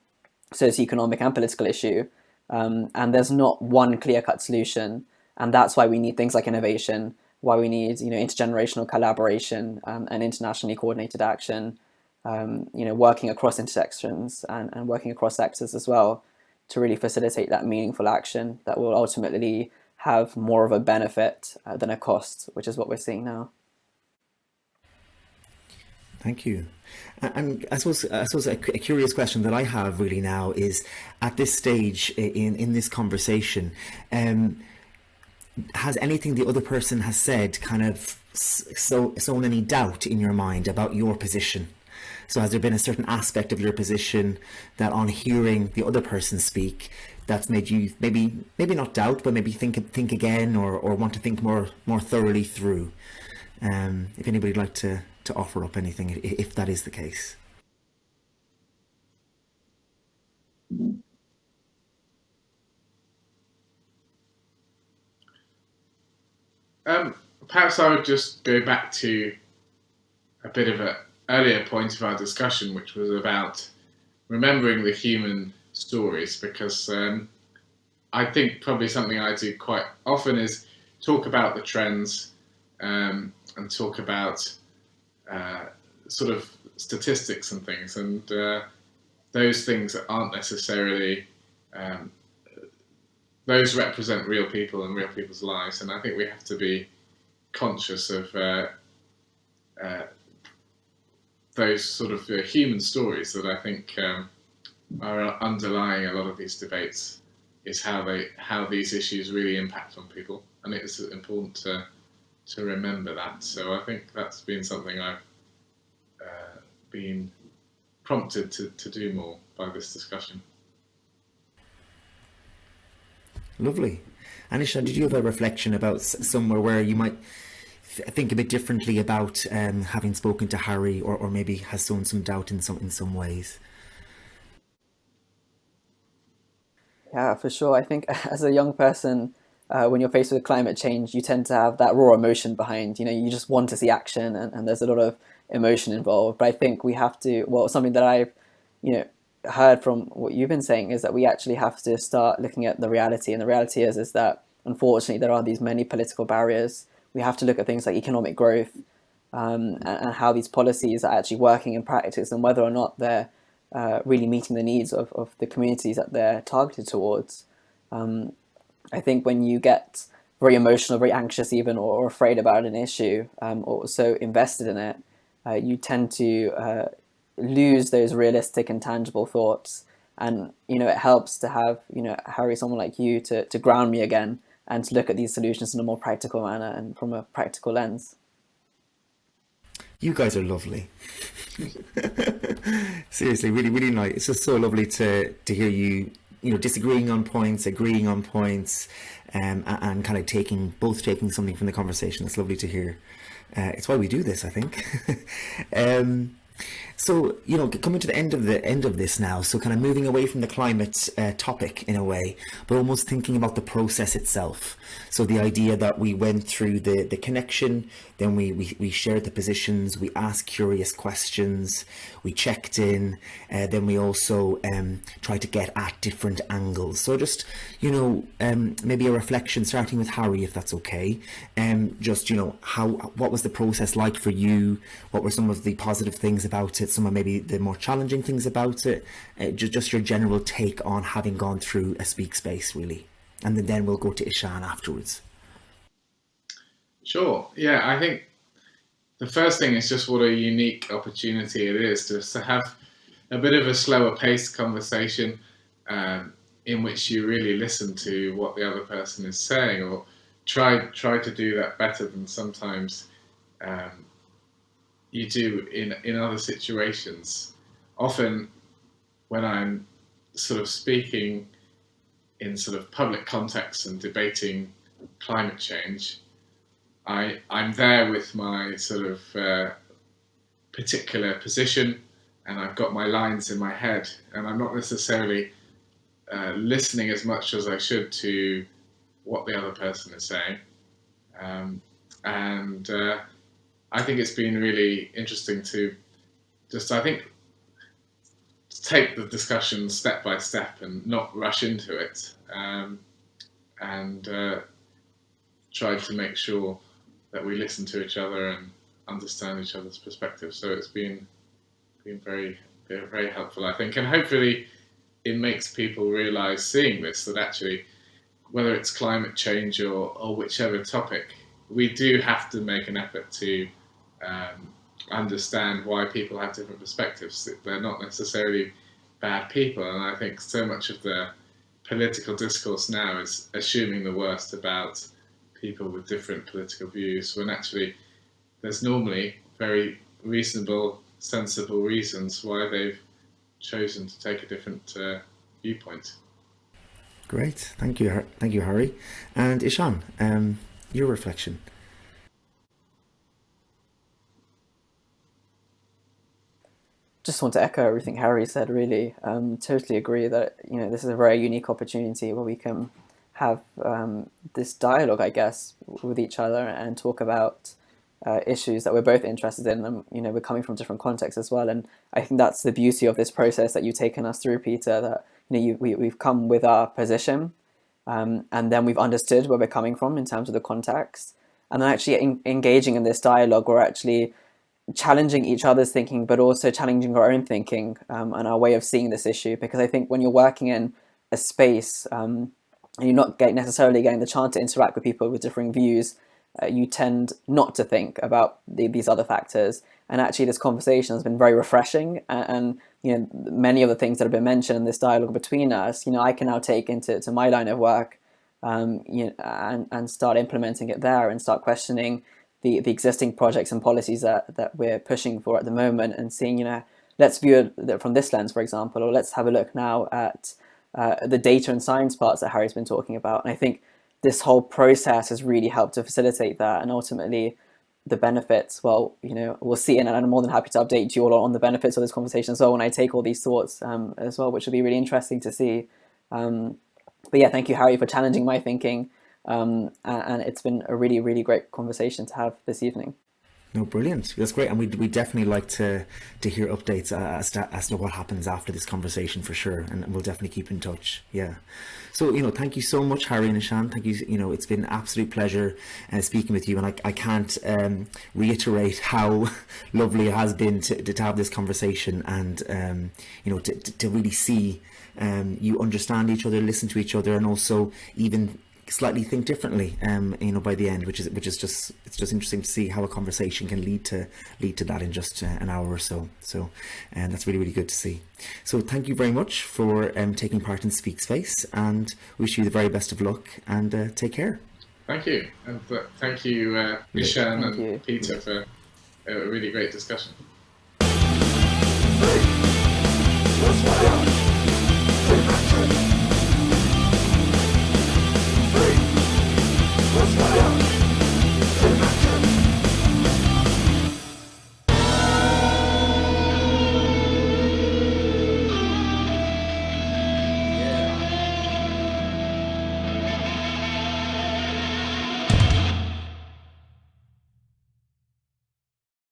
socioeconomic and political issue, and there's not one clear-cut solution, and that's why we need things like innovation, why we need intergenerational collaboration and internationally coordinated action, working across intersections and working across sectors as well, to really facilitate that meaningful action that will ultimately have more of a benefit than a cost, which is what we're seeing now. Thank you. And I suppose a curious question that I have really now is, at this stage in this conversation, has anything the other person has said kind of sown any doubt in your mind about your position? So has there been a certain aspect of your position that, on hearing the other person speak, that's made you maybe not doubt, but maybe think again, or want to think more thoroughly through? If anybody would like to to offer up anything if that is the case. Perhaps I would just go back to a bit of an earlier point of our discussion, which was about remembering the human stories, because I think probably something I do quite often is talk about the trends and talk about sort of statistics and things, and those things aren't necessarily those represent real people and real people's lives, and I think we have to be conscious of those sort of human stories that I think are underlying a lot of these debates, is how these issues really impact on people, and it's important to remember that. So I think that's been something I've been prompted to do more by this discussion. Lovely. And Ishaan, did you have a reflection about somewhere where you might think a bit differently about having spoken to Harry, or maybe has sown some doubt in some ways? Yeah, for sure. I think as a young person, when you're faced with climate change, you tend to have that raw emotion behind. You just want to see action, and there's a lot of emotion involved. But I think we have to. Well, something that I've, heard from what you've been saying is that we actually have to start looking at the reality, and the reality is that unfortunately there are these many political barriers. We have to look at things like economic growth, and how these policies are actually working in practice, and whether or not they're really meeting the needs of the communities that they're targeted towards. I think when you get very emotional, very anxious even, or afraid about an issue, or so invested in it, you tend to lose those realistic and tangible thoughts. And, it helps to have, Harry, someone like you to ground me again and to look at these solutions in a more practical manner and from a practical lens. You guys are lovely. Seriously, really, really nice. It's just so lovely to hear you, disagreeing on points, agreeing on points, and kind of taking something from the conversation. It's lovely to hear. It's why we do this, I think. So, coming to the end of this now, so kind of moving away from the climate topic in a way, but almost thinking about the process itself. So the idea that we went through the connection, then we shared the positions, we asked curious questions, we checked in, then we also tried to get at different angles. So just, maybe a reflection starting with Harry, if that's okay. Just, what was the process like for you? What were some of the positive things about it? Some of maybe the more challenging things about it? Just your general take on having gone through a speak space, really. And then we'll go to Ishaan afterwards. Sure. Yeah, I think the first thing is just what a unique opportunity it is to have a bit of a slower paced conversation in which you really listen to what the other person is saying, or try to do that better than sometimes you do in other situations. Often when I'm sort of speaking in sort of public contexts and debating climate change, I'm there with my sort of particular position, and I've got my lines in my head, and I'm not necessarily listening as much as I should to what the other person is saying. And I think it's been really interesting to just, take the discussion step by step and not rush into it, and try to make sure that we listen to each other and understand each other's perspectives. So it's been very, very helpful, I think, and hopefully it makes people realise, seeing this, that actually, whether it's climate change or whichever topic, we do have to make an effort to understand why people have different perspectives. They're not necessarily bad people, and I think so much of the political discourse now is assuming the worst about people with different political views, when actually there's normally very reasonable, sensible reasons why they've chosen to take a different viewpoint. Great, thank you, Harry. And Ishaan, your reflection. just want to echo everything Harry said, really. Totally agree that, this is a very unique opportunity where we can have this dialogue, I guess, with each other and talk about issues that we're both interested in. And, we're coming from different contexts as well. And I think that's the beauty of this process that you've taken us through, Peter, that, we've come with our position, and then we've understood where we're coming from in terms of the context. And then actually engaging in this dialogue, we're actually challenging each other's thinking, but also challenging our own thinking and our way of seeing this issue. Because I think when you're working in a space and you're not necessarily getting the chance to interact with people with differing views, you tend not to think about these other factors. And actually, this conversation has been very refreshing. And many of the things that have been mentioned in this dialogue between us, I can now take into my line of work, and start implementing it there and start questioning the existing projects and policies that we're pushing for at the moment, and seeing, let's view it from this lens, for example, or let's have a look now at the data and science parts that Harry's been talking about. And I think this whole process has really helped to facilitate that, and ultimately the benefits, well, we'll see, and I'm more than happy to update you all on the benefits of this conversation as well when I take all these thoughts as well, which will be really interesting to see. But yeah, thank you, Harry, for challenging my thinking. And it's been a really, really great conversation to have this evening. No, brilliant. That's great. And we definitely like to hear updates as to what happens after this conversation, for sure. And we'll definitely keep in touch. Yeah. So, thank you so much, Harry and Ishaan. Thank you. It's been an absolute pleasure speaking with you. And I can't reiterate how lovely it has been to have this conversation and, to really see you understand each other, listen to each other, and also even slightly think differently, by the end, which is just, it's just interesting to see how a conversation can lead to that in just an hour or so. So, and that's really, really good to see. So thank you very much for taking part in Speak Space, and wish you the very best of luck, and take care. Thank you, and thank you, Ishaan and Peter, for a really great discussion. Let's